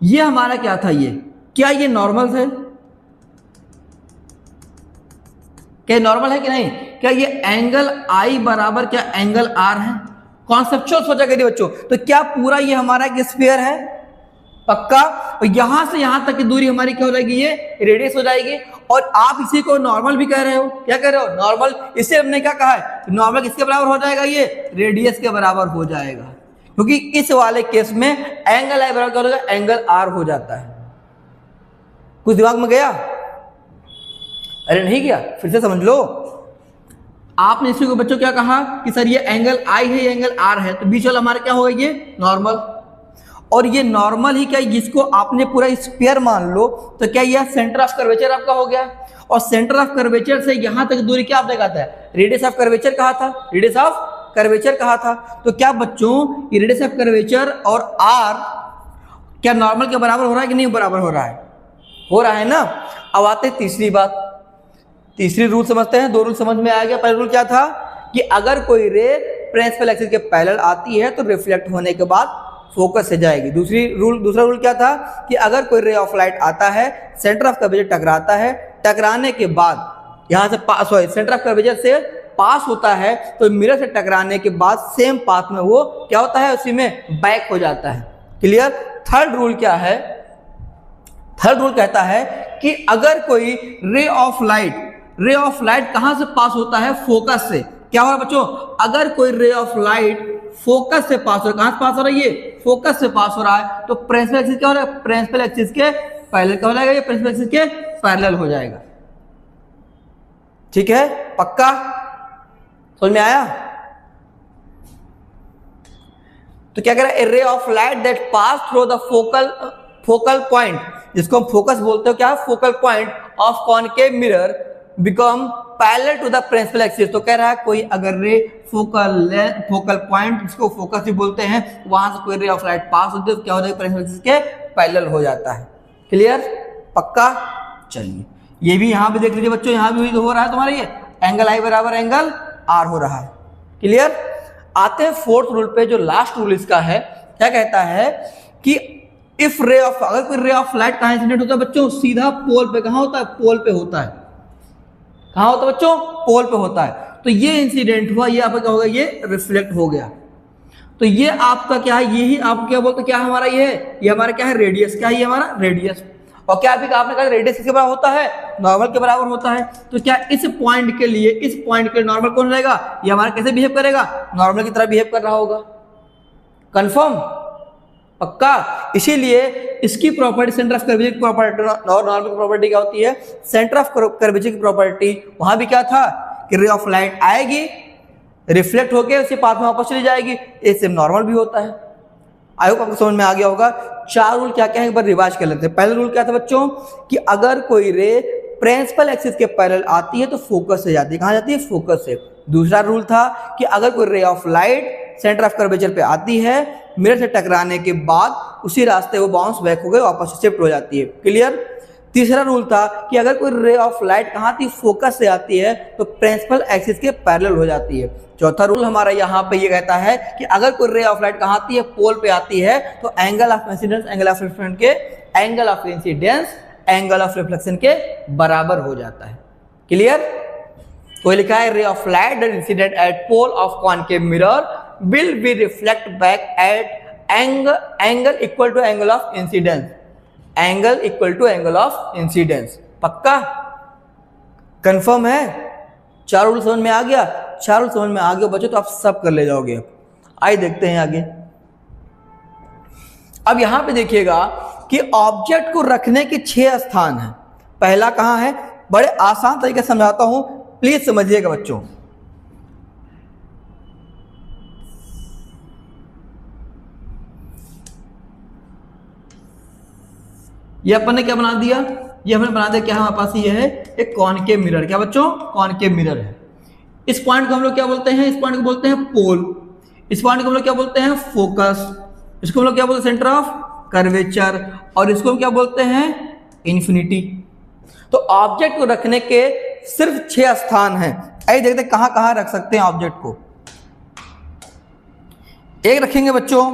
ये हमारा क्या था, ये क्या ये नॉर्मल है, क्या नॉर्मल है कि नहीं, क्या ये एंगल आई बराबर क्या एंगल आर है, कॉन्सेप्चुअल सोचा करिए बच्चों। तो क्या पूरा ये हमारा एक स्फीयर है, पक्का। और यहां से यहां तक की दूरी हमारी क्या हो जाएगी, ये रेडियस हो जाएगी। और आप इसी को नॉर्मल भी कह रहे हो, क्या कह रहे हो नॉर्मल, इससे हमने क्या कहा है नॉर्मल किसके बराबर हो जाएगा, ये रेडियस के बराबर हो जाएगा। क्योंकि इस वाले केस में एंगल आई बराबर क्या हो जाएगा, एंगल आर हो जाता है। कुछ दिमाग में गया, अरे नहीं गया, फिर से समझ लो। आपने इसी को बच्चों क्या कहा कि सर ये एंगल आई है, ये एंगल आर है, तो बीच वाला हमारा क्या होगा, ये नॉर्मल। और ये नॉर्मल ही क्या, जिसको आपने पूरा स्क्वायर मान लो, तो क्या ये सेंटर ऑफ कर्वेचर आपका हो गया। और सेंटर ऑफ कर्वेचर से यहां तक दूरी क्या आपने कहा था, रेडियस ऑफ कर्वेचर कहा था, रेडियस ऑफ कर्वेचर कहा था। तो क्या बच्चों ये रेडियस ऑफ कर्वेचर और आर क्या नॉर्मल के बराबर हो रहा है कि नहीं बराबर हो रहा है, हो रहा है ना। अब आते हैं तीसरी बात, तीसरी रूल समझते हैं। दो रूल समझ में आ गया। पहला रूल क्या था कि अगर कोई रे प्रिंसिपल एक्सिस के पैरेलल आती है तो रिफ्लेक्ट होने के बाद फोकस से जाएगी। दूसरा रूल क्या था कि अगर कोई रे ऑफ लाइट आता है, सेंटर ऑफ कर्वेचर टकराता है, टकराने के बाद यहां से सेंटर ऑफ कर्वेचर से पास होता है, तो मिरर से टकराने के बाद सेम पाथ में वो क्या होता है, उसी में बैक हो जाता है। क्लियर। थर्ड रूल क्या है, थर्ड रूल कहता है कि अगर कोई रे ऑफ लाइट कहां से पास होता है, फोकस से। क्या हो रहा है बच्चों, अगर कोई रे ऑफ लाइट फोकस से पास हो रहा है, कहां से पास हो रहा है, ये फोकस से पास हो रहा है, तो प्रिंसिपल एक्सिस क्या हो रहा है, प्रिंसिपल एक्सिस के पैरेलल क्या हो जाएगा, ये प्रिंसिपल एक्सिस के पैरेलल हो जाएगा। ठीक है, पक्का समझ में आया। तो क्या कह रहा है, ray of light that pass through the focal point, जिसको हम फोकस बोलते हो, क्या है, focal point of concave mirror become parallel to the principal axis. तो कह रहा है कोई अगर रे फोकल पॉइंट, जिसको फोकस भी बोलते हैं, वहां से कोई रे ऑफ लाइट पास होती है तो क्या हो जाएगा, प्रिंसिपल एक्सिस के पैरेलल हो जाता है। क्लियर, पक्का। चलिए ये भी यहां पे देख लीजिए बच्चों, यहां भी हो रहा है तुम्हारा, ये एंगल आई बराबर एंगल आर हो रहा है। क्लियर। आते हैं फोर्थ रूल पे, जो लास्ट रूल इसका है। क्या कहता है कि इफ रे ऑफ, अगर कोई रे ऑफ लाइट कहां इंसिडेंट होता है बच्चों, सीधा पोल पे। कहां होता है, पोल पे होता है। कहां होता है बच्चों, पोल पे होता है। तो ये इंसिडेंट हुआ, ये आपका क्या होगा, ये रिफ्लेक्ट हो गया। तो ये आपका क्या है, यही आप क्या बोलते, क्या हमारा ये हमारा क्या है, रेडियस। क्या है ये हमारा रेडियस। और क्या अभी आपने कहा रेडियस किसके बराबर होता है, नॉर्मल के बराबर होता है। तो क्या इस पॉइंट के लिए नॉर्मल कौन रहेगा, ये हमारा कैसे बिहेव करेगा, नॉर्मल की तरह बिहेव कर रहा होगा। कंफर्म, पक्का। इसीलिए इसकी प्रॉपर्टी, सेंटर ऑफ कर्वेचर की प्रॉपर्टी और नॉर्मल की प्रॉपर्टी क्या होती है, सेंटर ऑफ कर्वेचर की प्रॉपर्टी, वहां भी क्या था कि रे ऑफ लाइट आएगी, रिफ्लेक्ट होकर उसी पाथ में वापस चली जाएगी, इससे नॉर्मल भी होता है। आई होप आपको समझ में आ गया होगा। चार रूल क्या क्या है, एक बार रिवाइज कर लेते हैं। पहला रूल क्या था बच्चों कि अगर कोई रे प्रिंसिपल एक्सिस के पैरेलल आती है तो फोकस से जाती है। कहां जाती है, फोकस से। दूसरा रूल था कि अगर कोई ray of light centre of curvature पे आती है, मिरर से टकराने के बाद उसी रास्ते वो बाउंस बैक हो गए, वापस शिफ्ट हो जाती है। क्लियर। तीसरा रूल था कि अगर कोई रे ऑफ लाइट कहां थी, फोकस से आती है, तो प्रिंसिपल एक्सिस के पैरेलल हो जाती है। चौथा रूल हमारा यहाँ पे ये कहता है कि अगर कोई रे ऑफ लाइट कहां आती है, पोल पे आती है, तो angle of incidence angle of reflection के angle of incidence angle of reflection के बराबर हो जाता है। क्लियर। कोई लिखा है ray of light that incident at pole of concave mirror will be reflect back at angle equal to angle of incidence, angle equal to angle of incidence। पक्का, कंफर्म है। चार रूल समझ में आ गया, चार रूल समझ में आ गया बच्चों तो आप सब कर ले जाओगे। आइए देखते हैं आगे। अब यहां पे देखिएगा कि ऑब्जेक्ट को रखने के 6 स्थान हैं। पहला कहां है, बड़े आसान तरीके से समझाता हूं, प्लीज समझिएगा बच्चों। ये अपन ने क्या बना दिया, ये हमने बना दिया, क्या हमारे पास ये है एक कॉनकेव मिरर। क्या बच्चों, कॉनकेव मिरर है। इस पॉइंट को हम लोग क्या बोलते हैं, इस पॉइंट को बोलते हैं पोल, इस पॉइंट को हम लोग क्या बोलते हैं, फोकस, इसको हम लोग क्या बोलते हैं, सेंटर ऑफ कर्वेचर, और इसको हम क्या बोलते हैं, इन्फिनिटी। तो ऑब्जेक्ट को रखने के सिर्फ 6 स्थान हैं। आइए देखते हैं कहां कहां रख सकते हैं ऑब्जेक्ट को। एक रखेंगे बच्चों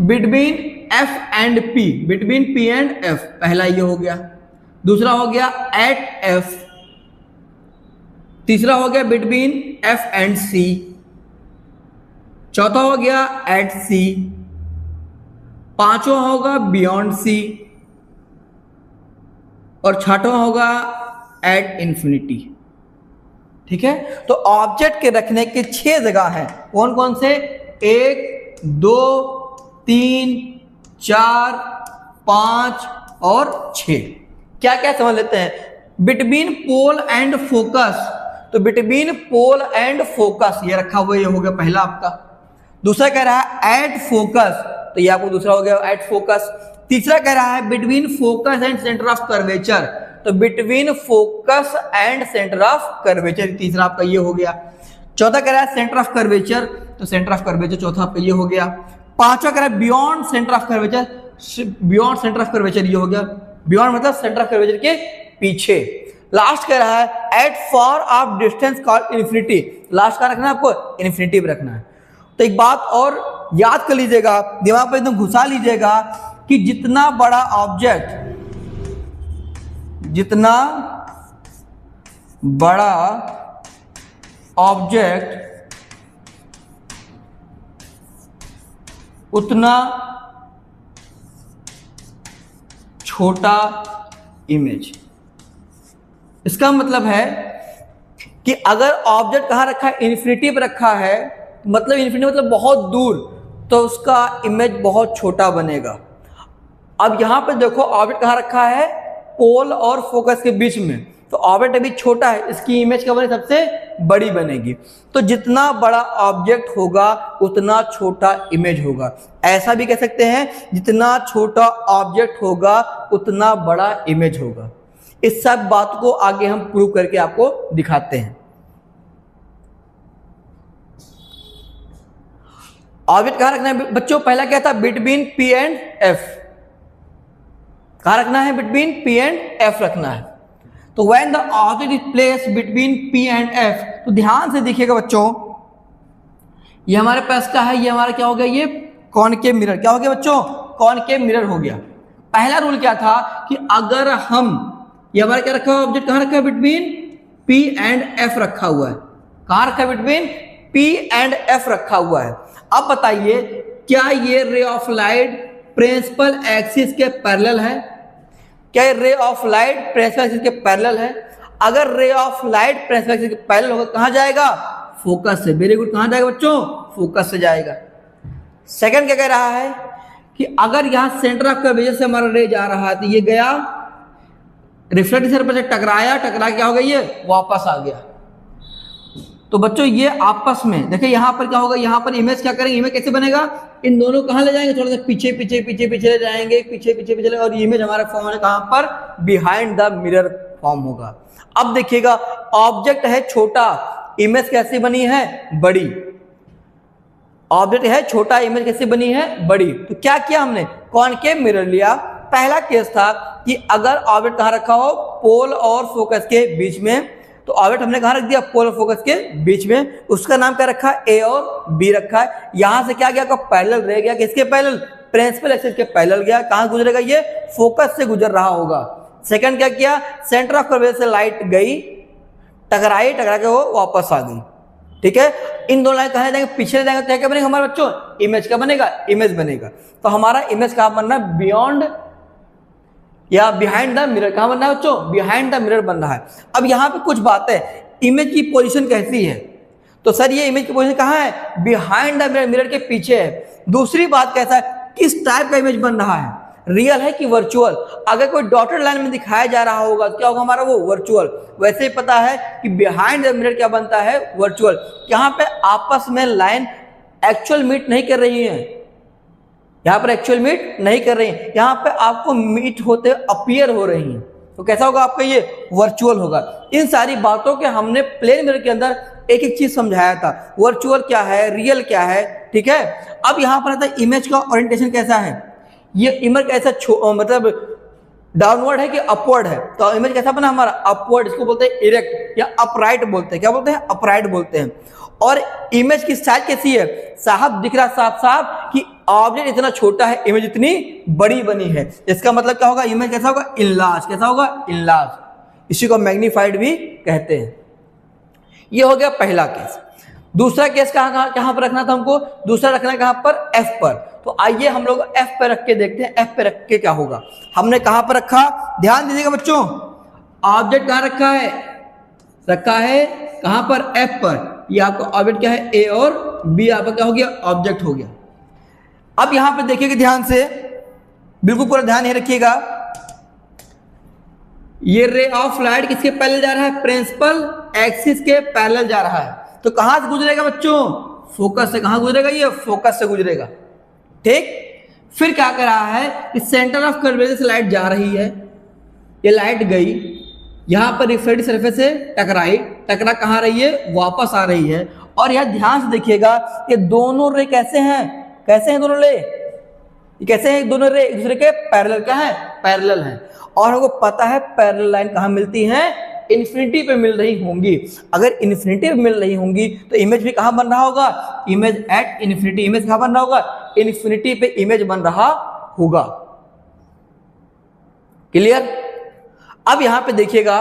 between F and P, between P and F, पहला ये हो गया। दूसरा हो गया एट F, तीसरा हो गया बिटवीन F एंड C, चौथा हो गया एट C, पांचवा होगा बियॉन्ड C, और छठवां होगा एट इंफिनिटी। ठीक है। तो ऑब्जेक्ट के रखने के 6 जगह हैं। कौन कौन से, 1 2 3 4 5 और 6। क्या क्या समझ लेते हैं। बिटवीन पोल एंड फोकस, तो बिटवीन पोल एंड फोकस ये रखा हुआ, ये हो गया पहला आपका। दूसरा कह रहा है एट फोकस, तो ये आपको दूसरा हो गया एट फोकस। तीसरा कह रहा है between focus and centre of curvature, तो between focus and centre of curvature, तीसरा आपका ये हो गया। चौथा कह रहा है सेंटर ऑफ कर्वेचर, तो सेंटर ऑफ कर्वेचर चौथा आपका ये हो गया। पांचवा कह रहा है beyond centre of curvature, beyond centre of curvature ये हो गया, बियॉन्ड मतलब सेंटर ऑफ कर्वेचर के पीछे। लास्ट कह रहा है at far of distance called infinity, last का रखना है आपको इन्फिनिटी पे रखना है। तो एक बात और याद कर लीजिएगा, दिमाग पे एकदम घुसा लीजिएगा कि जितना बड़ा ऑब्जेक्ट, जितना बड़ा ऑब्जेक्ट उतना छोटा इमेज। इसका मतलब है कि अगर ऑब्जेक्ट कहां रखा है, इन्फिनिटी पर रखा है, मतलब इन्फिनिटी मतलब बहुत दूर, तो उसका इमेज बहुत छोटा बनेगा। अब यहां पर देखो ऑब्जेक्ट कहां रखा है, पोल और फोकस के बीच में, तो ऑब्जेक्ट अभी छोटा है, इसकी इमेज क्या बनेगी, सबसे बड़ी बनेगी। तो जितना बड़ा ऑब्जेक्ट होगा उतना छोटा इमेज होगा। ऐसा भी कह सकते हैं जितना छोटा ऑब्जेक्ट होगा उतना बड़ा इमेज होगा। इस सब बात को आगे हम प्रूव करके आपको दिखाते हैं। ऑब्जेक्ट कहां रखना है बच्चों, पहला क्या था, बिटवीन पी एंड एफ, कहां रखना है, बिटवीन पी एंड एफ रखना है। तो when the object is placed between P and F, तो ध्यान से देखिएगा बच्चों, ये हमारे पास क्या है, ये हमारा क्या हो गया, ये कॉनकेव मिरर, क्या हो गया बच्चों, कॉनकेव मिरर हो गया। पहला रूल क्या था कि अगर हम, ये हमारा क्या रखा हुआ ऑब्जेक्ट, कहां रखा है, बिटवीन पी एंड एफ रखा हुआ है, कहां रखा है, बिटवीन पी एंड एफ रखा हुआ है। अब बताइए क्या ये ray of light principal axis के पैरेलल है, क्या ये ray of light principal axis के पैरेलल है? अगर ray of light principal axis के पैरेलल होगा, कहां जाएगा, फोकस से। वेरी गुड, कहां जाएगा बच्चों, फोकस से जाएगा। सेकंड क्या कह रहा है कि अगर यहां सेंटर ऑफ कर्वेचर से हमारा रे जा रहा है, तो ये गया रिफ्लेक्टिव सर्फेस से टकराया, टकरा क्या हो गया, ये वापस आ गया। तो बच्चों ये आपस में देखिए, यहां पर क्या होगा, यहां पर इमेज क्या करेंगे, इमेज कैसे बनेगा, इन दोनों कहां ले जाएंगे, थोड़ा सा पीछे पीछे पीछे पीछे ले जाएंगे, पीछे पीछे पीछे, और इमेज हमारा फॉर्म है कहां पर, बिहाइंड द मिरर फॉर्म होगा। अब देखिएगा ऑब्जेक्ट है छोटा, इमेज कैसी बनी है, बड़ी। ऑब्जेक्ट है छोटा, इमेज कैसी बनी है, बड़ी। तो क्या किया हमने, कॉनकेव मिरर लिया। पहला केस था कि अगर ऑब्जेक्ट कहां रखा हो, पोल और फोकस के बीच में, तो ऑब्जेक्ट हमने कहां रख दिया, पोल और फोकस के बीच में। उसका नाम क्या रखा, ए और बी रखा है। यहां से क्या गया, पैरेलल रह गया, किसके पैरेलल, प्रिंसिपल एक्सिस के पैरेलल गया। कहां गुजरेगा, ये फोकस से गुजर रहा होगा। सेकंड क्या किया, सेंटर ऑफ कर्वेचर से लाइट गई, टकराई, टकरा के वो वापस आ गई। ठीक है, इन दोनों लाइन कहां जाएंगे, पीछे जाएंगे, तो क्या बनेगा हमारे बच्चों, इमेज क्या बनेगा, इमेज बनेगा। तो हमारा इमेज कहां बनना है, बियॉन्ड या बिहाइंड द मिरर, कहां बनना है बच्चों, बिहाइंड द मिरर बन रहा है। अब यहां पे कुछ बातें, इमेज की पोजीशन कैसी है, तो सर ये इमेज की पोजीशन कहां है, बिहाइंड द मिरर, मिरर के पीछे है। दूसरी बात कैसा है, किस टाइप का इमेज बन रहा है, रियल है कि वर्चुअल। अगर कोई डॉटेड लाइन में दिखाया जा रहा होगा तो क्या होगा हमारा, वो वर्चुअल। वैसे ही पता है कि बिहाइंड द मिरर क्या बनता है, वर्चुअल। यहाँ पे आपस में लाइन एक्चुअल मीट नहीं कर रही है, यहाँ पर एक्चुअल मीट नहीं कर रही है, यहाँ पे आपको मीट होते अपीयर हो रही हैं। तो कैसा होगा आपका, ये वर्चुअल होगा। इन सारी बातों के हमने प्लेन मिरर के अंदर एक एक चीज समझाया था, वर्चुअल क्या है, रियल क्या है। ठीक है, अब यहाँ पर आता है इमेज का ओरिएंटेशन कैसा है। ये इमेज कैसा मतलब डाउनवर्ड है कि अपवर्ड है, तो इमेज कैसा बना हमारा, अपवर्ड। इसको बोलते हैं इरेक्ट या अपराइट बोलते हैं, क्या बोलते हैं, अपराइट बोलते हैं। और इमेज की साइज कैसी है साहब, दिख रहा साफ साफ कि ऑब्जेक्ट इतना छोटा है, इमेज इतनी बड़ी बनी है। इसका मतलब क्या होगा, इमेज कैसा होगा, इनलार्ज। कैसा होगा, इनलार्ज। इसी को मैग्नीफाइड भी कहते हैं। ये हो गया पहला केस। दूसरा केस कहां पर रखना था हमको, दूसरा रखना कहां पर, एफ पर। तो आइए हम लोग एफ पे रख के देखते हैं, एफ पे रख के क्या होगा। हमने कहां पर रखा, ध्यान दीजिएगा बच्चों, ऑब्जेक्ट कहां रखा है, कहां पर, एफ पर। ये आपका ऑब्जेक्ट क्या है, ए और बी आपका क्या हो गया, ऑब्जेक्ट हो गया। अब यहां पर देखिएगा ध्यान से, बिल्कुल पूरा ध्यान ही रखिएगा। ये रे ऑफ लाइट किसके पैरेलल जा रहा है? प्रिंसिपल एक्सिस के पैरेलल जा रहा है। तो कहां से गुजरेगा बच्चों? फोकस से। कहां गुजरेगा? ये फोकस से गुजरेगा। ठीक, फिर क्या कर रहा है कि सेंटर ऑफ कर्वेचर से लाइट जा रही है, ये लाइट गई, यहां पर रिफ्लेक्टेड सरफेस से टकराई, टकरा कहां रही है? वापस आ रही है। और यह ध्यान से देखिएगा कि दोनों रे कैसे हैं? कैसे हैं दोनों रे? कैसे हैं दोनों रे? एक दूसरे के पैरेलल क्या है? पैरेलल हैं। और हमको पता है पैरेलल लाइन कहां मिलती है? इन्फिनिटी पे मिल रही होंगी। अगर इन्फिनिटी पे मिल रही होंगी तो इमेज भी कहां बन रहा होगा? Image at infinity. इमेज कहां बन रहा होगा? इन्फिनिटी पे इमेज बन रहा होगा। क्लियर? अब यहां पे देखिएगा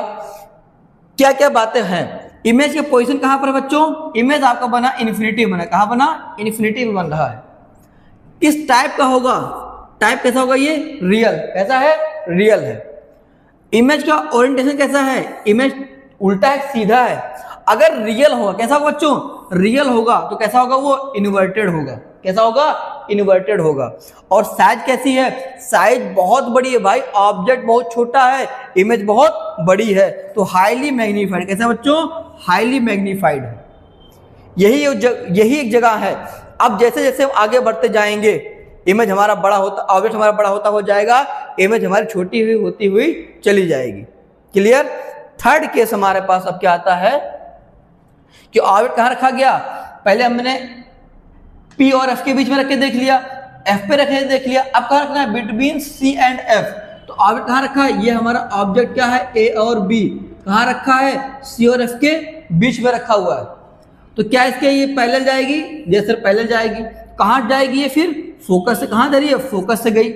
क्या क्या बातें हैं। इमेज के पोजीशन कहां पर बच्चों? इमेज आपका बना इन्फिनिटी बना। कहां बना? इन्फिनिटी में बन रहा है। किस टाइप का होगा? टाइप कैसा होगा? ये रियल। कैसा है? रियल है। इमेज का ओरिएंटेशन कैसा है? इमेज उल्टा है, सीधा है। अगर रियल होगा, कैसा होगा बच्चों? रियल होगा तो कैसा होगा? वो इन्वर्टेड होगा। कैसा होगा? इन्वर्टेड होगा। और साइज कैसी है? साइज बहुत बड़ी है भाई। ऑब्जेक्ट बहुत छोटा है, इमेज बहुत बड़ी है, तो हाईली मैग्नीफाइड। कैसा बच्चों? हाईली मैग्नीफाइड है। यही एक जगह है। अब जैसे जैसे हम आगे बढ़ते जाएंगे, इमेज हमारा बड़ा होता, ऑब्जेक्ट हमारा बड़ा होता हो जाएगा, इमेज हमारी छोटी हुई होती हुई चली जाएगी। क्लियर? थर्ड केस हमारे पास अब क्या आता है कि ऑब्जेक्ट कहां रखा गया? पहले हमने P और F के बीच में रख के देख लिया, F पे रखे देख लिया। अब कहां रखना है? Between C and F। तो ऑब्जेक्ट कहां रखा है? ये हमारा ऑब्जेक्ट क्या है? A और B। कहां रखा है? C और F के बीच में रखा हुआ है। तो क्या इसके ये पैरेलल जाएगी? ये सर पैरेलल जाएगी। कहां जाएगी ये? फिर फोकस से कहां जा रही है? फोकस से गई।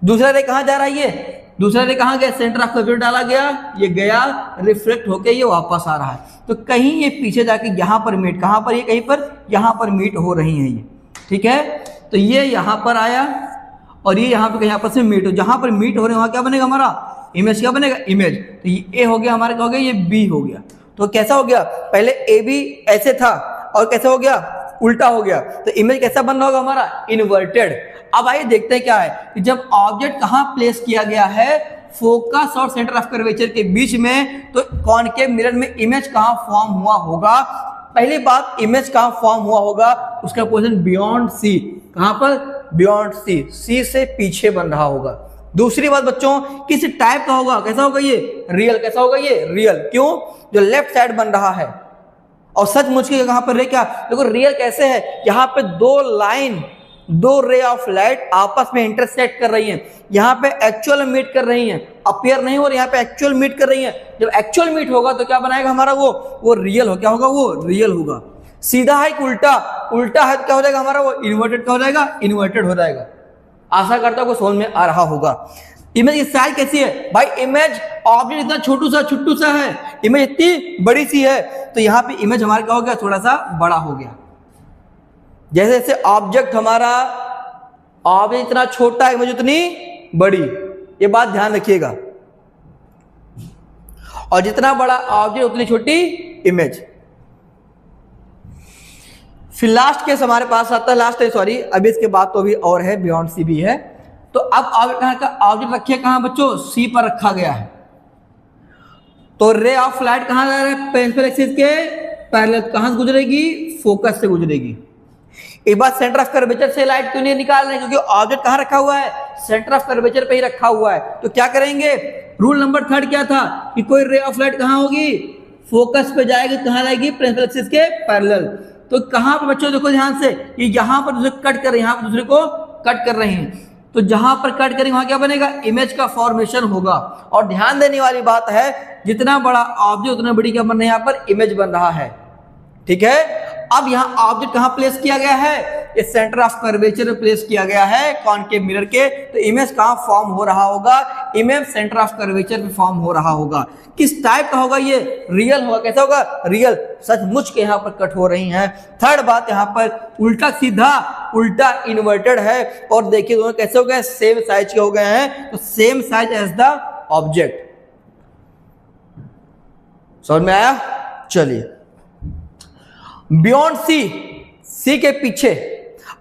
दूसरा रे कहां जा रहा है? ये दूसरा रे कहां गया? सेंटर ऑफ कर्वेचर डाला गया, ये गया, रिफ्लेक्ट होके ये वापस आ रहा है। तो कहीं ये पीछे जाके यहां पर मीट, कहां पर? ये कहीं पर यहां पर मीट हो रही है ये। ठीक है, तो ये यहां पर आया और ये यहां पर कहीं आपस में मीट हो, जहां पर मीट हो रहे हैं वहां क्या बनेगा हमारा? इमेज। क्या बनेगा? इमेज। तो ये ए हो गया हमारा, क्या हो गया? ये बी हो गया। तो कैसा हो गया? पहले ए बी ऐसे था और कैसा हो गया? उल्टा हो गया। तो इमेज कैसा बन रहा होगा हमारा? इन्वर्टेड। अब आइए देखते हैं क्या है कि जब ऑब्जेक्ट कहां प्लेस किया गया है? फोकस और सेंटर ऑफ कर्वेचर के बीच में, तो कॉनकेव मिरर में इमेज कहां फॉर्म हुआ होगा? पहली बात, इमेज कहां फॉर्म हुआ होगा? उसका पोजीशन बियॉन्ड सी। कहां पर? बियॉन्ड सी। सी से पीछे बन रहा होगा। दूसरी बात बच्चों, किस टाइप का होगा? कैसा होगा ये? रियल। कैसा होगा ये? रियल। क्यों? जो लेफ्ट साइड बन रहा है। और सचमुच के कहां पर रे? क्या देखो, रियल कैसे है? यहां पे दो लाइन, दो रे ऑफ लाइट आपस में इंटरसेक्ट कर रही हैं। यहां पे एक्चुअल मीट कर रही हैं, अपीयर नहीं हो रही, यहां पे एक्चुअल मीट कर रही हैं। जब एक्चुअल मीट होगा तो क्या बनाएगा हमारा? वो रियल हो। क्या होगा? वो रियल होगा। सीधा है कि उल्टा? उल्टा है तो क्या हो जाएगा हमारा? वो इन्वर्टेड। क्या हो जाएगा? इन्वर्टेड हो जाएगा। आशा करता हूं समझ में आ रहा होगा। इमेज की साइज कैसी है भाई? इमेज ऑब्जेक्ट इतना छोटू सा छुट्टू सा है, इमेज इतनी बड़ी सी है, तो यहां पे इमेज हमारा क्या हो गया? थोड़ा सा बड़ा हो गया। जैसे जैसे ऑब्जेक्ट हमारा, ऑब्जेक्ट इतना छोटा, इमेज उतनी बड़ी। ये बात ध्यान रखिएगा। और जितना बड़ा ऑब्जेक्ट उतनी छोटी इमेज। फिर लास्ट केस हमारे पास आता है, लास्ट है सॉरी, अभी इसके बाद तो भी और है, बियॉन्ड सी भी है। तो अब ऑब्जेक्ट का ऑब्जेक्ट रखिए कहां बच्चों? सी पर रखा गया है। तो रे ऑफ लाइट कहां जा रहा है? प्रिंसिपल एक्सिस के पैरेलल। कहां से गुजरेगी? फोकस से गुजरेगी। एक बात, सेंटर ऑफ कर्वेचर से लाइट क्यों नहीं निकाल रहे हैं? क्योंकि ऑब्जेक्ट कहां रखा हुआ है? सेंटर ऑफ कर्वेचर पे ही रखा हुआ है। तो क्या करेंगे? रूल नंबर 3 क्या था कि कोई रे ऑफ लाइट कहां होगी? फोकस पे जाएगी। कहां जाएगी? प्रिंसिपल एक्सिस के पैरेलल। तो कहां पर बच्चों देखो ध्यान से, ये यहां पर दूसरे कट कर रहे हैं, यहां पर दूसरे को कट कर रहे हैं। तो जहां पर कट करेंगे वहां क्या बनेगा? इमेज का फॉर्मेशन होगा। और ध्यान देने वाली बात है, जितना बड़ा ऑब्जेक्ट उतना बड़ी क्या बन रहा है? यहां पर इमेज बन रहा है। ठीक है, अब यहां ऑब्जेक्ट कहां प्लेस किया गया है? इस सेंटर ऑफ कर्वेचर में प्लेस किया गया है कॉनकेव मिरर के। तो इमेज कहां फॉर्म हो रहा होगा? इमेज सेंटर ऑफ कर्वेचर में फॉर्म हो रहा होगा। किस टाइप का होगा? ये रियल होगा। कैसा होगा? रियल। सचमुच के यहां पर कट हो रही हैं। थर्ड बात, यहां पर उल्टा सीधा, उल्टा इन्वर्टेड है। और देखिए दोनों कैसे हो गए? सेम साइज के हो गए हैं। तो same size as the object. समझ में आया? चलिए, बियॉन्ड सी, सी के पीछे।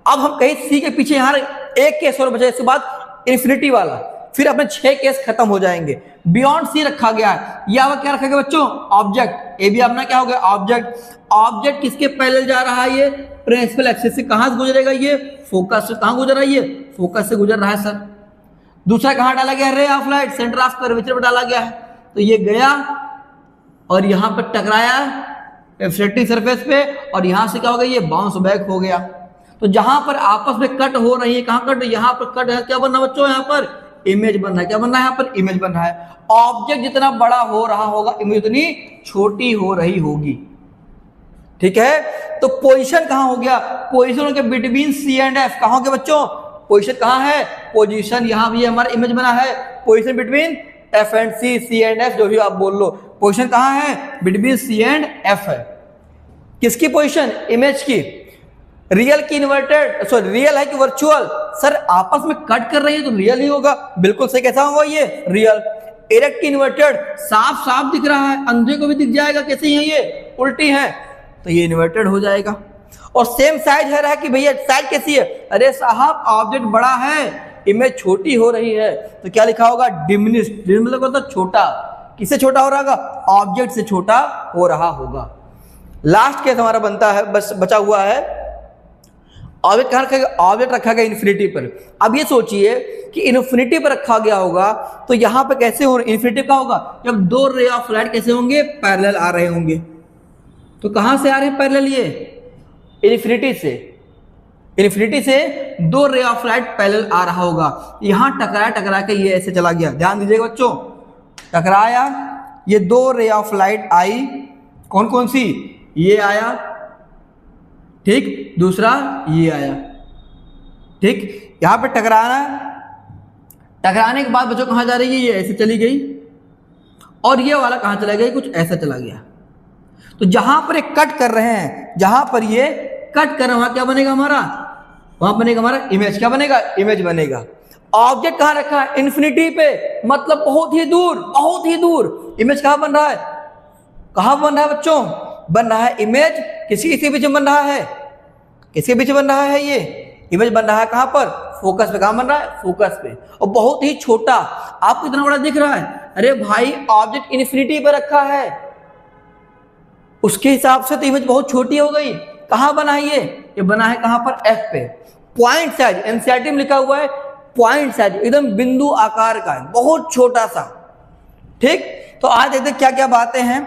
अब हम कहीं सी के पीछे, यहां एक केस और बचा, इसके बाद इन्फिनिटी वाला। फिर अपने 6 केस खत्म हो जाएंगे। बियॉन्ड सी रखा गया है, या क्या रखा गया बच्चों, ऑब्जेक्ट। ए भी अपना क्या हो गया, ऑब्जेक्ट। ऑब्जेक्ट किसके पैरेलल जा रहा है, ये प्रिंसिपल एक्सिस से। कहां से गुजरेगा ये, फोकस से। कहां गुजर रहा है ये, फोकस से गुजर रहा है सर। दूसरा कहां डाला गया, रे of light, centre of curvature पर डाला गया है। तो ये गया और यहां पर टकराया रिफ्लेक्टिंग सरफेस पे, और यहां से क्या हो गया, ये बाउंस बैक हो गया। तो जहां पर आपस में कट हो रही है, कहां कट, यहां पर कट है, क्या बन रहा है बच्चों, यहां पर इमेज बन रहा है। क्या बन रहा है, यहां पर इमेज बन रहा है। ऑब्जेक्ट जितना बड़ा हो रहा होगा, इमेज उतनी छोटी हो रही होगी। ठीक है, तो पोजीशन कहां हो गया, पोजीशन हो गया बिटवीन सी एंड एफ। कहां हो गया बच्चों, पोजीशन कहां है, पोजीशन यहां भी हमारा इमेज बना है, position between F and C, C and F जो भी आप बोल लो, पोजीशन कहां है, बिटवीन सी एंड एफ है। किसकी पोजीशन, इमेज की। रियल की इन्वर्टेड, सॉरी रियल है कि वर्चुअल, सर आपस में कट कर रही है तो रियल ही होगा, बिल्कुल सही। कैसा होगा ये, रियल। इरेक्ट की इन्वर्टेड, साफ साफ दिख रहा है, अंधे को भी दिख जाएगा कैसी है ये, उल्टी है, तो ये इन्वर्टेड हो जाएगा। और सेम साइज है रहा कि भैया साइज कैसी है, अरे साहब ऑब्जेक्ट बड़ा है, इमेज छोटी हो रही है, तो क्या लिखा होगा, डिमिनिश्ड। डिमिनिश्ड मतलब छोटा, किससे छोटा हो रहा होगा, ऑब्जेक्ट से छोटा हो रहा होगा। लास्ट केस हमारा बनता है, बस बचा हुआ है, ऑब्जेक्ट कहां रखा गया, ऑब्जेक्ट रखा गया इन्फिनिटी पर। अब ये सोचिए कि इन्फिनिटी पर रखा गया होगा तो यहां पे कैसे हो, इन्फिनिटी का होगा जब दो रे ऑफ लाइट कैसे होंगे, पैरेलल आ रहे होंगे। तो कहां से आ रहे हैं पैरेलल, ये इन्फिनिटी से। इन्फिनिटी से दो रे ऑफ लाइट पैरेलल आ रहा होगा, यहां टकरा टकरा के ये ऐसे चला गया। ध्यान दीजिएगा बच्चों, टकराया, ये दो रे ऑफ लाइट आई, कौन कौन सी, ये आया, ठीक, दूसरा ये आया, ठीक। यहां पे टकराना, टकराने के बाद बच्चों कहां जा रही है, ये ऐसे चली गई, और ये वाला कहां चला गया, कुछ ऐसा चला गया। तो जहां पर एक कट कर रहे हैं, जहां पर ये कट कर रहे हैं, वहां क्या बनेगा हमारा, वहां बनेगा हमारा इमेज। क्या बनेगा, इमेज बनेगा। ऑब्जेक्ट कहां रखा है, इन्फिनिटी पे, मतलब बहुत ही दूर, बहुत ही दूर। इमेज कहां बन रहा है, कहां बन रहा है बच्चों, बन रहा है इमेज किसी बीच में बन रहा है, किसके बीच में बन रहा है, ये इमेज बन रहा है कहां पर, फोकस पे। कहां बन रहा है, फोकस पे, और बहुत ही छोटा। आपको इतना बड़ा दिख रहा है, अरे भाई ऑब्जेक्ट इन्फिनिटी पे रखा है, उसके हिसाब से तो इमेज बहुत छोटी हो गई। कहां बना है ये बना है कहां पर, एफ पे। पॉइंट साइज एनसीईआरटी में लिखा हुआ है, पॉइंट साइज एकदम बिंदु आकार का है, बहुत छोटा सा, ठीक। तो आज देखते क्या क्या बातें हैं।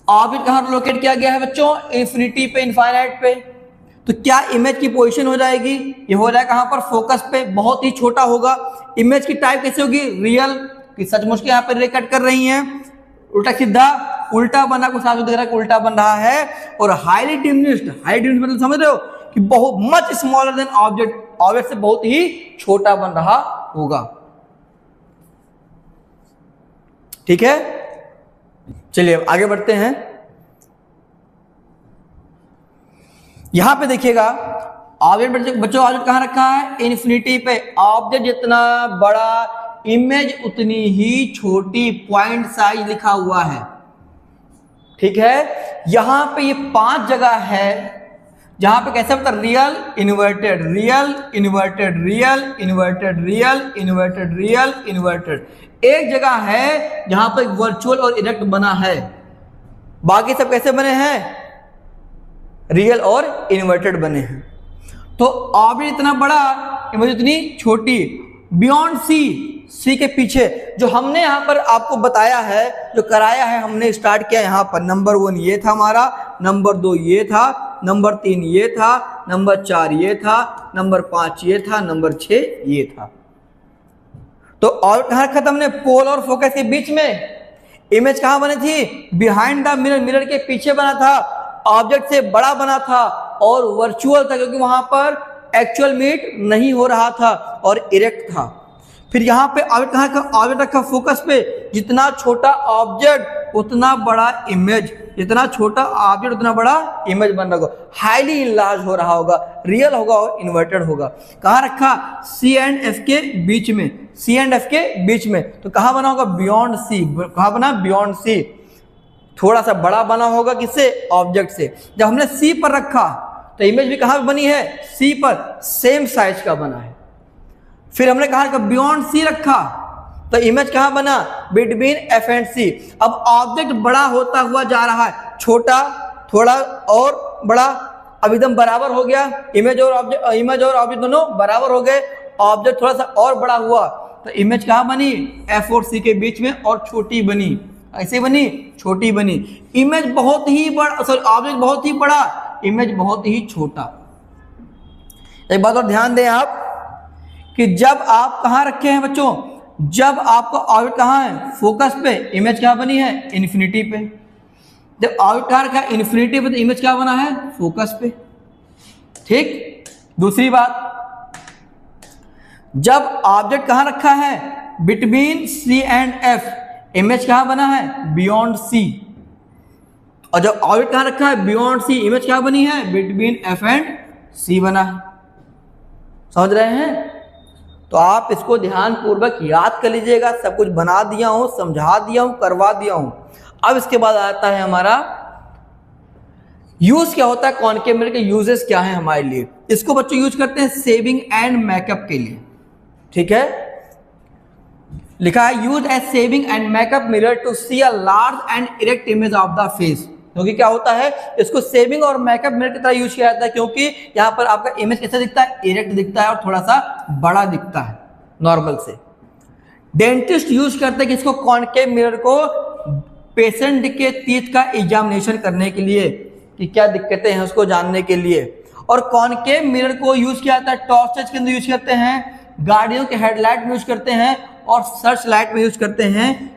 ऑब्जेक्ट कहां लोकेट किया गया है बच्चों, इन्फिनिटी पे, इनफाइनाइट पे। तो क्या इमेज की पोजीशन हो जाएगी, ये हो जाएगा कहां पर, फोकस पे, बहुत ही छोटा होगा। इमेज की टाइप कैसे होगी, रियल, कि सचमुच के यहां पर रे कट कर रही हैं, उल्टा सीधा, उल्टा बना, कुछ साफ दिख रहा है कि उल्टा बन रहा है। और हाईली डिमिनिश्ड, हाई डिमिनिश्ड मतलब समझ रहे हो कि बहुत much smaller than object, object से बहुत ही छोटा बन रहा होगा, ठीक है। चलिए आगे बढ़ते हैं। यहां पे देखिएगा ऑब्जेक्ट, बच्चों ऑब्जेक्ट कहां रखा है, इन्फिनिटी पे। ऑब्जेक्ट जितना बड़ा, इमेज उतनी ही छोटी, पॉइंट साइज लिखा हुआ है, ठीक है। यहां पे ये 5 जगह है जहां पे कैसे बता, real inverted, real inverted, real inverted, real inverted, real inverted. एक जगह है जहां पर वर्चुअल और इरेक्ट बना है, बाकी सब कैसे बने हैं, रियल और इन्वर्टेड बने हैं। तो ऑब्जेक्ट इतना बड़ा, इमेज इतनी छोटी। बियॉन्ड सी, सी के पीछे जो हमने यहां पर आपको बताया है, जो कराया है, हमने स्टार्ट किया यहां पर। नंबर 1 ये था हमारा, नंबर 2 ये था, नंबर 3 ये था, नंबर 4 ये था, नंबर 5 ये था, नंबर 6 ये था। तो और कहां रखा था हमने, पोल और फोकस के बीच में। इमेज कहां बनी थी, बिहाइंड द मिरर, मिरर के पीछे बना था, ऑब्जेक्ट से बड़ा बना था और वर्चुअल था, क्योंकि वहां पर एक्चुअल मीट नहीं हो रहा था और इरेक्ट था। फिर यहां पे ऑब्जेक्ट कहां का, ऑब्जेक्ट रखा फोकस पे। जितना छोटा ऑब्जेक्ट उतना बड़ा इमेज, जितना छोटा ऑब्जेक्ट उतना बड़ा इमेज बन रहा होगा, हाईली इनलार्ज हो रहा होगा, रियल होगा और इन्वर्टेड होगा। कहां रखा, सी एंड एफ के बीच में, सी एंड एफ के बीच में। तो कहां बना होगा, बियॉन्ड सी। कहां बना, बियॉन्ड सी, थोड़ा सा बड़ा बना होगा, किससे, ऑब्जेक्ट से। जब हमने सी पर रखा तो इमेज भी कहां बनी है, सी पर, सेम साइज का बना है। फिर हमने कहा कि बियॉन्ड सी रखा, तो इमेज कहां बना, बिटवीन एफ एंड सी। अब ऑब्जेक्ट बड़ा होता हुआ जा रहा है, छोटा थोड़ा और बड़ा, अब एकदम बराबर हो गया, इमेज और ऑब्जेक्ट दोनों बराबर हो गए, ऑब्जेक्ट थोड़ा सा और बड़ा हुआ, तो इमेज कहां बनी, एफ और सी के बीच में, और छोटी बनी, ऐसे बनी, छोटी बनी। इमेज बहुत ही बड़ा, सॉरी ऑब्जेक्ट बहुत ही बड़ा, इमेज बहुत ही छोटा। एक बात और ध्यान दें आप कि जब आप कहां रखे हैं बच्चों, जब आपका ऑब्जेक्ट कहां है, फोकस पे, इमेज क्या बनी है, इन्फिनिटी पे। जब ऑब्जेक्ट कहां रखा है, इन्फिनिटी पे, तो इमेज क्या बना है, फोकस पे। ठीक। दूसरी बात, जब ऑब्जेक्ट कहां रखा है, between C and F, image कहां बना है, बियॉन्ड सी। और जब ऑब्जेक्ट कहां रखा है, बियॉन्ड सी, इमेज क्या बनी है, बिटवीन एफ एंड सी बना है। समझ रहे हैं? तो आप इसको ध्यान पूर्वक याद कर लीजिएगा, सब कुछ बना दिया हूं, समझा दिया हूं, करवा दिया हूं। अब इसके बाद आता है हमारा यूज क्या होता है, कॉनकेव मिरर के यूजेस क्या है हमारे लिए। इसको बच्चों यूज करते हैं सेविंग एंड मेकअप के लिए। ठीक है, लिखा है use as shaving and makeup mirror to see a large and erect image of the face. क्योंकि क्या होता है, इसको सेविंग और मेकअप मिरर की तरह यूज किया जाता है, क्योंकि यहां पर आपका इमेज कैसा दिखता है, इरेक्ट दिखता है और थोड़ा सा बड़ा दिखता है नॉर्मल से। डेंटिस्ट यूज करते हैं कि इसको कॉनकेव मिरर को पेशेंट के टीथ का एग्जामिनेशन करने के लिए, कि क्या दिक्कतें हैं उसको जानने के लिए। और कॉनकेव मिरर को यूज किया जाता है टॉर्चेस के अंदर यूज करते हैं, गाड़ियों के हेडलाइट में यूज करते हैं, और सर्च लाइट में यूज करते हैं,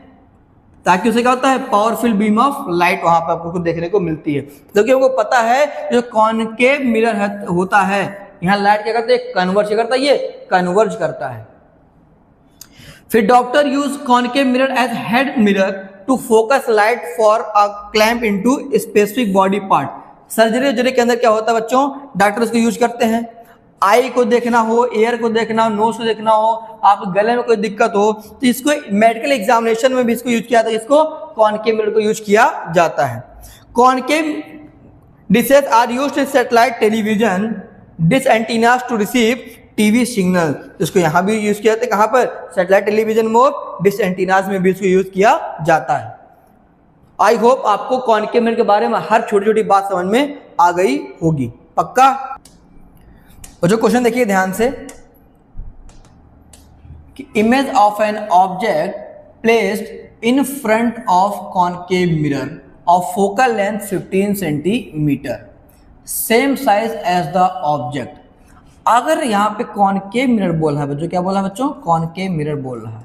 ताकि उसे क्या होता है, पावरफुल बीम ऑफ लाइट वहां पर आपको देखने को मिलती है। क्योंकि हमको पता है जो कॉनकेव मिरर होता है, यहाँ लाइट क्या करता है, कन्वर्ज करता है, ये कन्वर्ज करता है। फिर doctor use concave mirror as head mirror to focus light for a clamp into specific body part. Surgery के अंदर क्या होता है बच्चों, डॉक्टर इसको यूज करते हैं, आई को देखना हो, एयर को देखना हो, नोज को देखना हो, आप गले में कोई दिक्कत हो, तो इसको मेडिकल एग्जामिनेशन में भी इसको यूज किया जाता है, इसको कॉनकेव मिरर को यूज किया जाता है। Concave dishes are used in satellite television dish antennas to receive TV signal. इसको यहाँ भी यूज किया जाता है, कहाँ पर, सैटेलाइट टेलीविजन में, डिश एंटीनास में भी इसको यूज किया जाता है। आई होप आपको कॉनकेव मिरर के बारे में हर छोटी छोटी बात समझ में आ गई होगी, पक्का। और जो क्वेश्चन देखिए ध्यान से, कि image of an object placed in front of concave mirror of focal length 15 centimetre, same size as the object. अगर यहाँ पे कॉनकेव मिरर बोल रहा है बच्चों, क्या बोला है बच्चों, कॉनकेव मिरर बोल रहा है,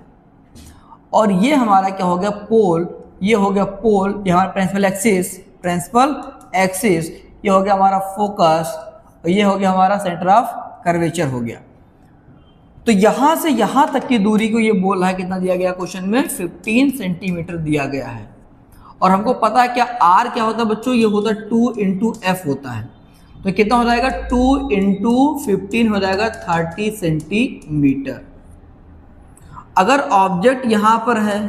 और ये हमारा क्या हो गया, पोल, ये हो गया पोल, ये हमारा प्रिंसिपल एक्सिस, ये हो गया हमारा फोकस, और ये हो गया हमारा सेंटर ऑफ कर्वेचर हो गया। तो यहां से यहां तक की दूरी को ये बोल रहा है, कितना दिया गया क्वेश्चन में, 15 सेंटीमीटर दिया गया है। और हमको पता है क्या आर क्या होता है बच्चों, ये होता है 2 इंटू एफ होता है, तो कितना हो जाएगा, 2 इंटू 15 हो जाएगा 30 सेंटीमीटर। अगर ऑब्जेक्ट यहां पर है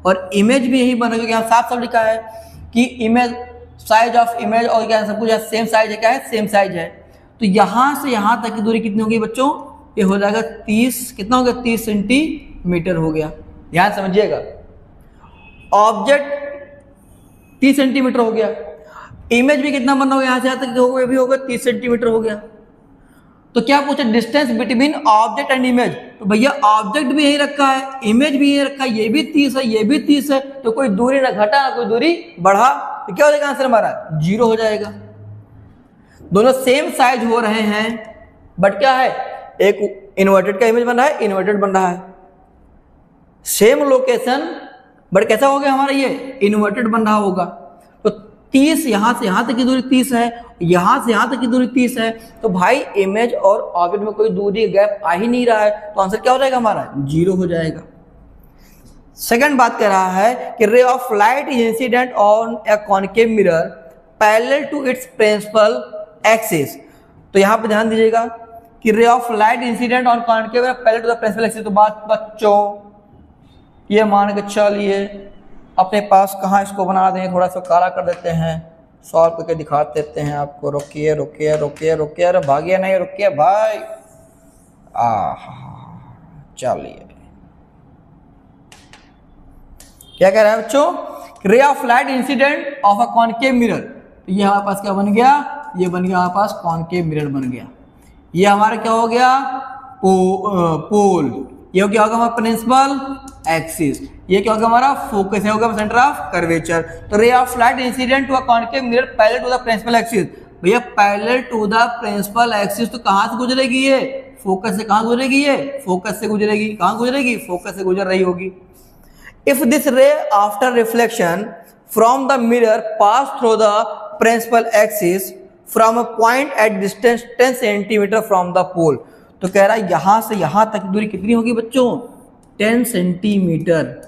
और इमेज भी यही बना, क्योंकि यहाँ साफ साफ लिखा है कि इमेज, साइज ऑफ इमेज और क्या सब कुछ सेम साइज है, क्या है, सेम साइज है, तो यहां से यहां तक की दूरी कितनी होगी बच्चों, ये हो जाएगा 30, कितना हो गया, 30 सेंटीमीटर हो गया। ध्यान समझिएगा, ऑब्जेक्ट 30 सेंटीमीटर हो गया, इमेज भी कितना बनना होगा, यहां से यहां तक होगा, भी होगा 30 सेंटीमीटर हो गया। तो क्या पूछा, distance between object and image, तो भैया ऑब्जेक्ट भी यही रखा है, इमेज भी यही रखा है, ये भी 30 है, ये भी 30 है, तो कोई दूरी ना घटा ना कोई दूरी बढ़ा, तो क्या हो जाएगा आंसर हमारा, 0 हो जाएगा। दोनों सेम साइज हो रहे हैं, बट क्या है, एक इन्वर्टेड का इमेज बन रहा है, इन्वर्टेड बन रहा है, सेम लोकेशन, बट कैसा हो गया हमारा, ये इन्वर्टेड बन रहा होगा। तो 30 यहां से यहां तक की दूरी 30 है, यहां से यहां तक की दूरी 30 है, तो भाई इमेज और ऑब्जेक्ट में कोई दूरी गैप आ ही नहीं रहा है, तो आंसर क्या हो जाएगा हमारा, 0 हो जाएगा। सेकंड बात कर रहा है कि ray of light is incident on a concave mirror parallel to its principal axis. तो यहां पे ध्यान दीजिएगा कि ray of light incident on concave mirror parallel to the principal axis. तो बात बच्चों ये मान के चलिए अपने पास कहाँ इसको बना दें, थोड़ा सा काला कर देते हैं, सॉल्व करके दिखा देते हैं आपको। रुकिए रुकिए रुकिए रुकिए, अरे भागिए नहीं, रुकिए भाई। चलिए क्या कह रहा है बच्चों, रे of light incident of a concave mirror. तो ये हमारे पास क्या बन गया, ये बन गया हमारे पास कॉनकेव मिरर बन गया। ये हमारा क्या हो गया, पोल। ये क्या होगा हमारा प्रिंसिपल एक्सिस। ये क्या होगा हमारा फोकस, है होगा सेंटर ऑफ कर्वेचर। तो ray of light incident to a concave mirror parallel to the principal axis. भैया parallel to the principal axis तो कहां से गुजरेगी, ये फोकस से कहां गुजरेगी, ये फोकस से गुजरेगी। कहां गुजरेगी, फोकस से गुजर रही होगी। If this ray after reflection from the mirror pass through the principal axis from a point at distance 10 cm from the pole, तो कह रहा है यहां से यहां तक की दूरी कितनी होगी बच्चों, 10 सेंटीमीटर।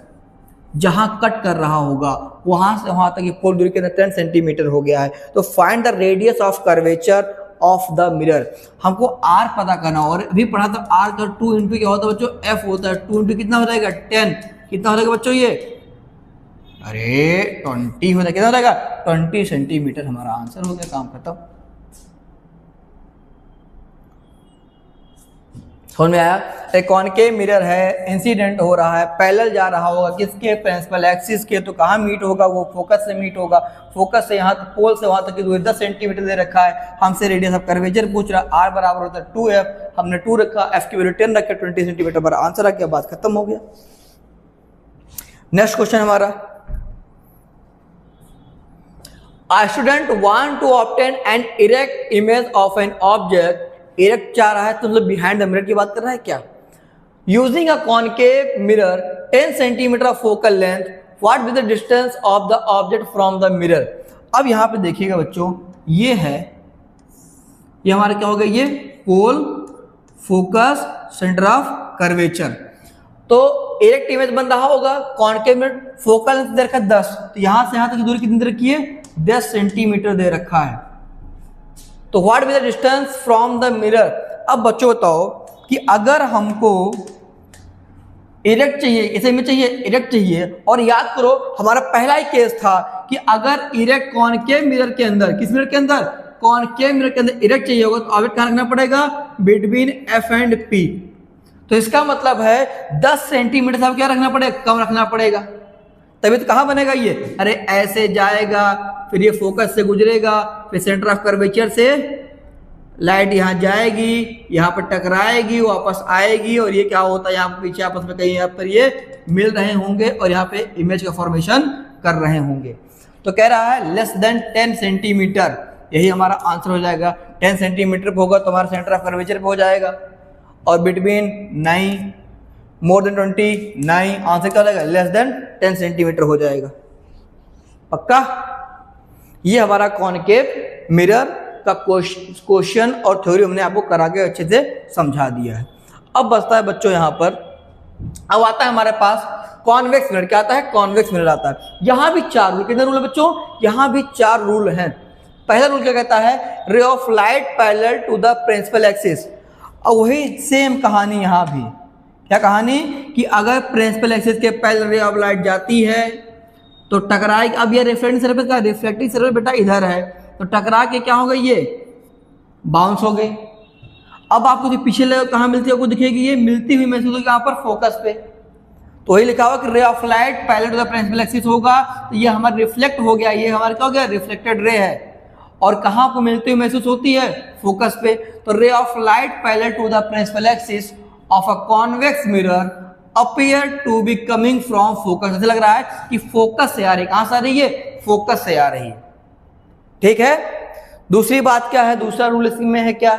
जहां कट कर रहा होगा वहां से वहां तक की पोल दूरी कितना 10 सेंटीमीटर हो गया है। तो find the radius of curvature of the mirror. हमको आर पता करना, और अभी पढ़ा था आर का 2 इंटू क्या होता है बच्चों, एफ होता है। 2 इंटू कितना हो जाएगा 10, कितना हो जाएगा बच्चों ये, अरे 20 हो जाएगा, कितना हो जाएगा 20 सेंटीमीटर। हमारा आंसर हो गया, काम खत्म। समझ में आया। एक कॉनकेव मिरर है, इंसिडेंट हो रहा है, पैरेलल जा रहा होगा किसके, प्रिंसिपल एक्सिस के। तो कहाँ मीट होगा, वो फोकस से मीट होगा। फोकस से यहाँ पोल से वहां तक की दूरी 10 सेंटीमीटर दे रखा है। हमसे रेडियस ऑफ कर्वेचर पूछ रहा है, आर बराबर होता है 2f, हमने 2 रखा, एफ की वैल्यू 10 रखा, 20 सेंटीमीटर पर आंसर आ गया, बात खत्म हो गया। नेक्स्ट क्वेश्चन हमारा, A student want to obtain an erect image of an object। Erect चाह रहा है तो मतलब बिहाइंड द मिरर की बात कर रहा है क्या। Using a concave mirror 10 centimetre of focal length, what will the distance of the object from the mirror. अब यहां पे देखिएगा बच्चों, ये है, ये हमारा क्या होगा, ये पोल, फोकस, सेंटर ऑफ कर्वेचर। तो इरेक्ट इमेज बन रहा होगा, कॉनकेव मिरर, फोकल लेंथ दे रखा है 10, तो यहां से यहां तक की दूरी कितनी दे रखी है, 10 सेंटीमीटर दे रखा है। तो what will the distance from the mirror. अब बच्चों बताओ कि अगर हमको इरेक्ट चाहिए, इसे में चाहिए इरेक्ट चाहिए, और याद करो हमारा पहला ही केस था कि अगर इरेक्ट कॉनकेव मिरर के अंदर, किस मिरर के अंदर, कॉनकेव मिरर के अंदर इरेक्ट चाहिए होगा, तो ऑब्जेक्ट कहां रखना पड़ेगा, बिटवीन एफ एंड पी। तो इसका मतलब है 10 सेंटीमीटर से क्या रखना पड़ेगा, कम रखना पड़ेगा, तभी तो कहां बनेगा ये, अरे ऐसे जाएगा, फिर ये फोकस से गुजरेगा, फिर सेंटर ऑफ कर्वेचर से लाइट यहां जाएगी, यहां पर टकराएगी, वापस आएगी, और ये क्या होता है, यहाँ पीछे आपस में कहीं यहाँ पर ये मिल रहे होंगे और यहाँ पे इमेज का फॉर्मेशन कर रहे होंगे। तो कह रहा है लेस देन 10 सेंटीमीटर, यही हमारा आंसर हो जाएगा। 10 सेंटीमीटर पे होगा तो हमारा सेंटर ऑफ कर्वेचर पे हो जाएगा, और बिटवीन 9, मोर देन 29, आंसर क्या हो जाएगा, लेस देन 10 सेंटीमीटर हो जाएगा। पक्का। ये हमारा कॉनकेव मिरर का क्वेश्चन और थ्योरी हमने आपको करा के अच्छे से समझा दिया है। अब बचता है बच्चों यहाँ पर, अब आता है हमारे पास कॉन्वेक्स मिरर। क्या आता है, कॉन्वेक्स मिरर आता है। यहां भी 4 रूल, कितने रूल है बच्चों, यहां भी 4 रूल हैं। पहला रूल क्या कहता है, ray of light parallel to the principal axis. और वही सेम कहानी यहां भी, क्या कहानी, कि अगर प्रिंसिपल एक्सिस के पैरेलल रे ऑफ लाइट जाती है तो टकराएगी। अब ये रिफ्लेक्टिंग सरफेस का, रिफ्लेक्टिंग सरफेस बेटा इधर है, तो टकरा के क्या हो गई, ये बाउंस हो गई। अब आपको जो पीछे कहां मिलती है, आपको दिखेगी, ये मिलती हुई महसूस होगी यहाँ पर फोकस पे। तो वही लिखा हुआ कि ray of light parallel to the principal axis होगा, तो ये हमारा रिफ्लेक्ट हो गया, ये हमारा क्या हो गया, रिफ्लेक्टेड रे है। और कहां को मिलती हुई महसूस होती है, फोकस पे। तो ray of light parallel to the principal axis of a convex mirror appear to be coming from focus. ऐसा लग रहा है कि फोकस से आ रही है, कहां से आ रही है, फोकस से आ रही है। ठीक है। दूसरी बात क्या है, दूसरा रूल इसमें है क्या,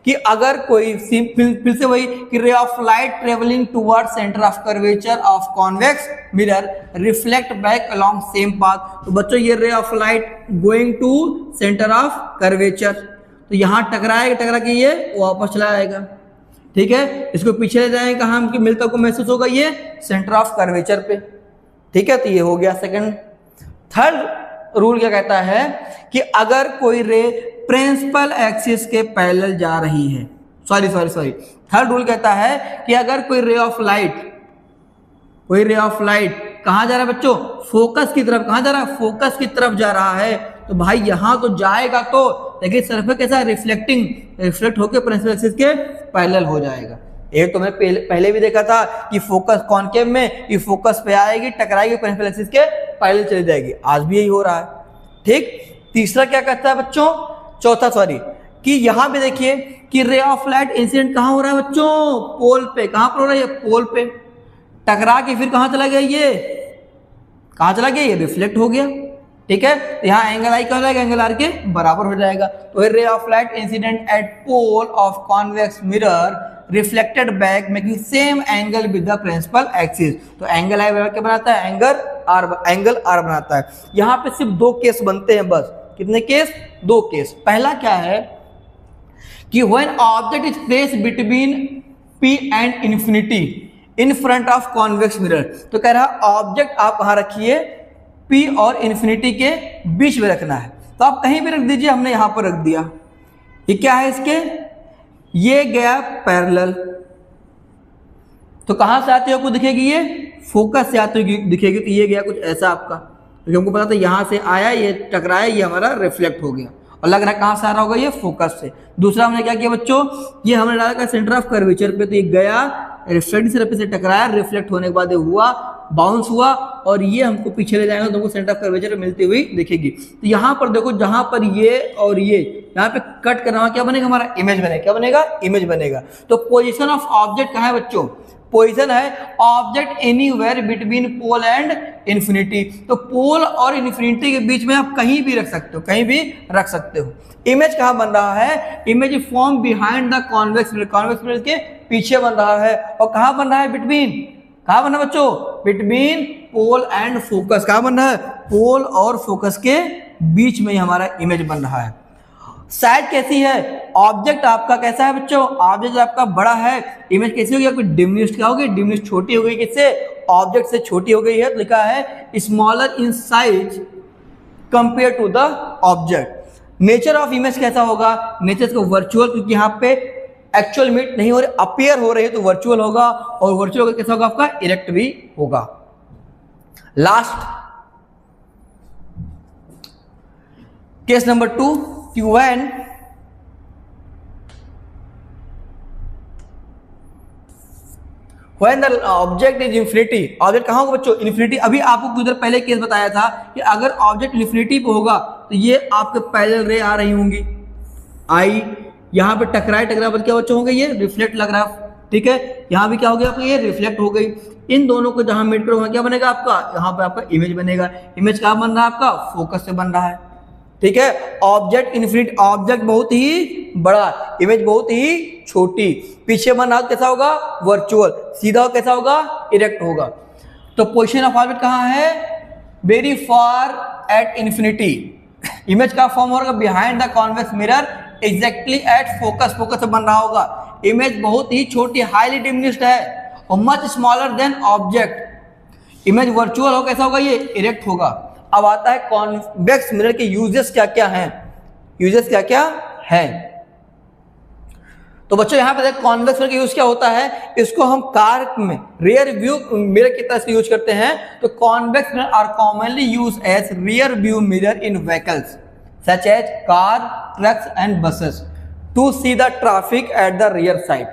कि अगर कोई फिर से वही कि ray of light travelling toward centre of curvature of convex mirror reflect back along same path. तो बच्चों ये ray of light going to centre of curvature, तो यहां टकराएगा, टकरा के ये वापस चला आएगा। ठीक है, इसको पीछे ले जाएंगे, कहां मिलता को महसूस होगा, ये सेंटर ऑफ कर्वेचर पे। ठीक है, तो ये हो गया सेकंड। थर्ड रूल क्या कहता है कि अगर कोई रे प्रिंसिपल एक्सिस के पैरेलल जा रही है, सॉरी थर्ड रूल कहता है कि अगर कोई रे ऑफ लाइट कहां जा रहा है बच्चों, फोकस की तरफ। कहां जा रहा है, फोकस की तरफ जा रहा है, तो भाई यहां तो जाएगा, तो देखिए सरफेस कैसा रिफ्लेक्ट होकर प्रिंसिपल एक्सिस के पैरेलल हो जाएगा। ये तो मैंने पहले भी देखा था कि फोकस कॉनकेव में ये फोकस पे आएगी, टकराएगी, प्रिंसिपल एक्सिस के पैरेलल चली जाएगी। आज भी यही हो रहा है। ठीक, तीसरा क्या कहता है बच्चों, चौथा सॉरी, कि यहां पे देखिए कि रे ऑफ लाइट इंसिडेंट कहां हो रहा है बच्चों, पोल पे। कहां पर हो रहा है, पोल पे। टकरा के फिर कहां चला गया, ये कहां चला गया, ये रिफ्लेक्ट हो गया। ठीक है, यहाँ एंगल आई क्या हो जाएगा, एंगल आर के बराबर हो जाएगा। तो ray of light incident at pole of convex mirror reflected back making same angle with the principal axis. तो एंगल आई बराबर क्या बनाता है, एंगल आर बनाता है। यहाँ पे सिर्फ दो केस बनते हैं बस। कितने केस, दो केस। पहला क्या है कि when object is placed between P and infinity in front of convex mirror. तो कह रहा ऑब्जेक्ट आप कहां रखिए, P और इंफिनिटी के बीच में रखना है। तो आप कहीं भी रख दीजिए, हमने यहां पर रख दिया। ये क्या है इसके, ये गया पैरेलल। तो कहां से आते हो आपको दिखेगी, ये फोकस से आते हुए दिखेगी। तो ये गया कुछ ऐसा आपका, क्योंकि हमको पता था यहां से आया, ये टकराया, ये हमारा रिफ्लेक्ट हो गया। और लग रहा है कहां से आ रहा होगा, ये फोकस से। दूसरा हमने क्या किया बच्चों, ये हमने डाला सेंटर ऑफ कर्वेचर पे। तो ये गया रिफ्लेक्टिव सरफेस से टकराया, रिफ्लेक्ट होने के बाद ये हुआ, बाउंस हुआ, और ये हमको पीछे ले जाएगा तो हमको सेंटर ऑफ कर्वेचर मिलती हुई दिखेगी। तो यहाँ पर देखो, जहां पर ये और ये यहाँ पे कट करना हुआ, क्या बनेगा हमारा, इमेज बनेगा। क्या बनेगा, इमेज बनेगा। तो पोजीशन ऑफ ऑब्जेक्ट कहाँ है बच्चों, पोजीशन है object anywhere between pole and infinity. तो पोल और इंफिनिटी के बीच में आप कहीं भी रख सकते हो, कहीं भी रख सकते हो। इमेज कहाँ बन रहा है, image form behind the convex mirror, convex mirror के पीछे बन रहा है। और कहाँ बन रहा है, बिटवीन, कहाँ बन रहा है बच्चों, बिटवीन पोल एंड फोकस। कहाँ बन रहा है, पोल और फोकस के बीच में ही हमारा इमेज बन रहा है। साइड कैसी है, ऑब्जेक्ट आपका कैसा है बच्चों, ऑब्जेक्ट आपका बड़ा है, इमेज कैसी होगी आपकी, डिमिनिश्ड क्या होगी, डिमिनिश्ड छोटी हो गई। किससे, ऑब्जेक्ट से छोटी हो गई है। तो लिखा है smaller in size compare to the object. Nature of image कैसा होगा, नेचर को वर्चुअल, क्योंकि यहाँ पे एक्चुअल मीट नहीं हो रही, अपीयर हो रही है, तो वर्चुअल होगा। और वर्चुअल कैसा होगा आपका, इरेक्ट भी होगा। Last case number 2, when the object is infinity, object कहां होगा बच्चों, इन्फिनिटी। अभी आपको उधर पहले केस बताया था कि अगर ऑब्जेक्ट इन्फिनिटी पे होगा तो ये आपके पैरेलल रे आ रही होंगी, आई यहां पे टकराए पर क्या बच्चों होंगे, ये रिफ्लेक्ट लग रहा है। ठीक है, यहां भी क्या हो गया आपका, ये रिफ्लेक्ट हो गई। इन दोनों को जहां मीट करो क्या बनेगा आपका, यहां पे आपका इमेज बनेगा। इमेज कहां बन रहा है आपका, फोकस से बन रहा है। ठीक है, ऑब्जेक्ट इन्फिनिटी, ऑब्जेक्ट बहुत ही बड़ा, इमेज बहुत ही छोटी। पीछे बन रहा कैसा होगा, वर्चुअल। सीधा कैसा होगा, इरेक्ट होगा। तो पोजीशन ऑफ ऑब्जेक्ट कहां है, very far at infinity. Image का फॉर्म होगा behind the convex mirror exactly at focus, focus से बन रहा होगा। इमेज बहुत ही छोटी, हाईली डिमिनिश्ड है और much smaller than object. Image virtual हो, कैसा होगा, ये इरेक्ट होगा। अब आता है कॉन्वेक्स मिरर के यूजेस क्या क्या हैं, यूजेस क्या क्या हैं। तो बच्चों यहां पे देखो कॉन्वेक्स मिरर का यूज क्या होता है, इसको हम कार में रियर व्यू मिरर की तरह से यूज करते हैं। तो convex mirror are commonly use as rear view mirror in vehicles such as car, trucks and buses to see the traffic at the rear side.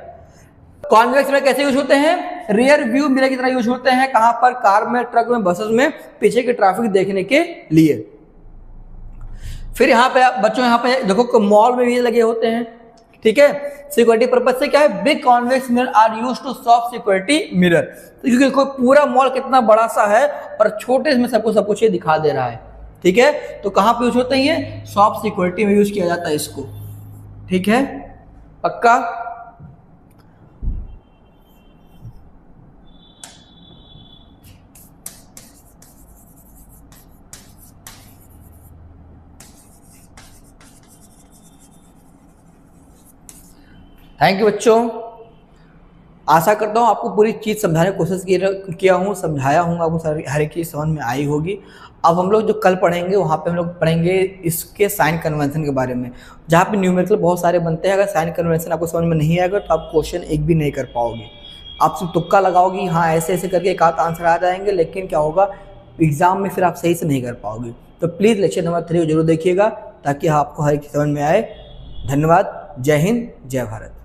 Convex mirror कैसे यूज होते हैं, रियर व्यू मिरर की तरह यूज होते हैं। कहां पर, कार में, ट्रक में, बसेस में, पीछे की ट्रैफिक देखने के लिए। फिर यहाँ पे बच्चों, यहाँ पे देखो मॉल में भी लगे होते हैं। ठीक है, सिक्योरिटी पर्पज से क्या है, big convex mirror are used to soft security mirror. क्योंकि पूरा मॉल कितना बड़ा सा है और छोटे में सब कुछ ये दिखा दे रहा है। ठीक है, तो कहां पे यूज होते हैं, ये सॉफ्ट सिक्योरिटी में यूज किया जाता है इसको। ठीक है, पक्का। थैंक यू बच्चों, आशा करता हूँ आपको पूरी चीज़ समझाने की कोशिश किया हूँ, समझाया हूँ, आपको हर एक चीज़ समझ में आई होगी। अब हम लोग जो कल पढ़ेंगे वहाँ पे हम लोग पढ़ेंगे इसके साइन कन्वेंशन के बारे में, जहाँ पे न्यूमेरिकल बहुत सारे बनते हैं। अगर साइन कन्वेंशन आपको समझ में नहीं आएगा तो आप क्वेश्चन एक भी नहीं कर पाओगे। आप सिर्फ तुक्का लगाओगी, हाँ ऐसे ऐसे करके एक आध आंसर आ जाएंगे, लेकिन क्या होगा एग्जाम में फिर आप सही से नहीं कर पाओगे। तो प्लीज़ लेक्चर नंबर 3 को जरूर देखिएगा ताकि आपको हर एक समझ में आए। धन्यवाद, जय हिंद, जय भारत।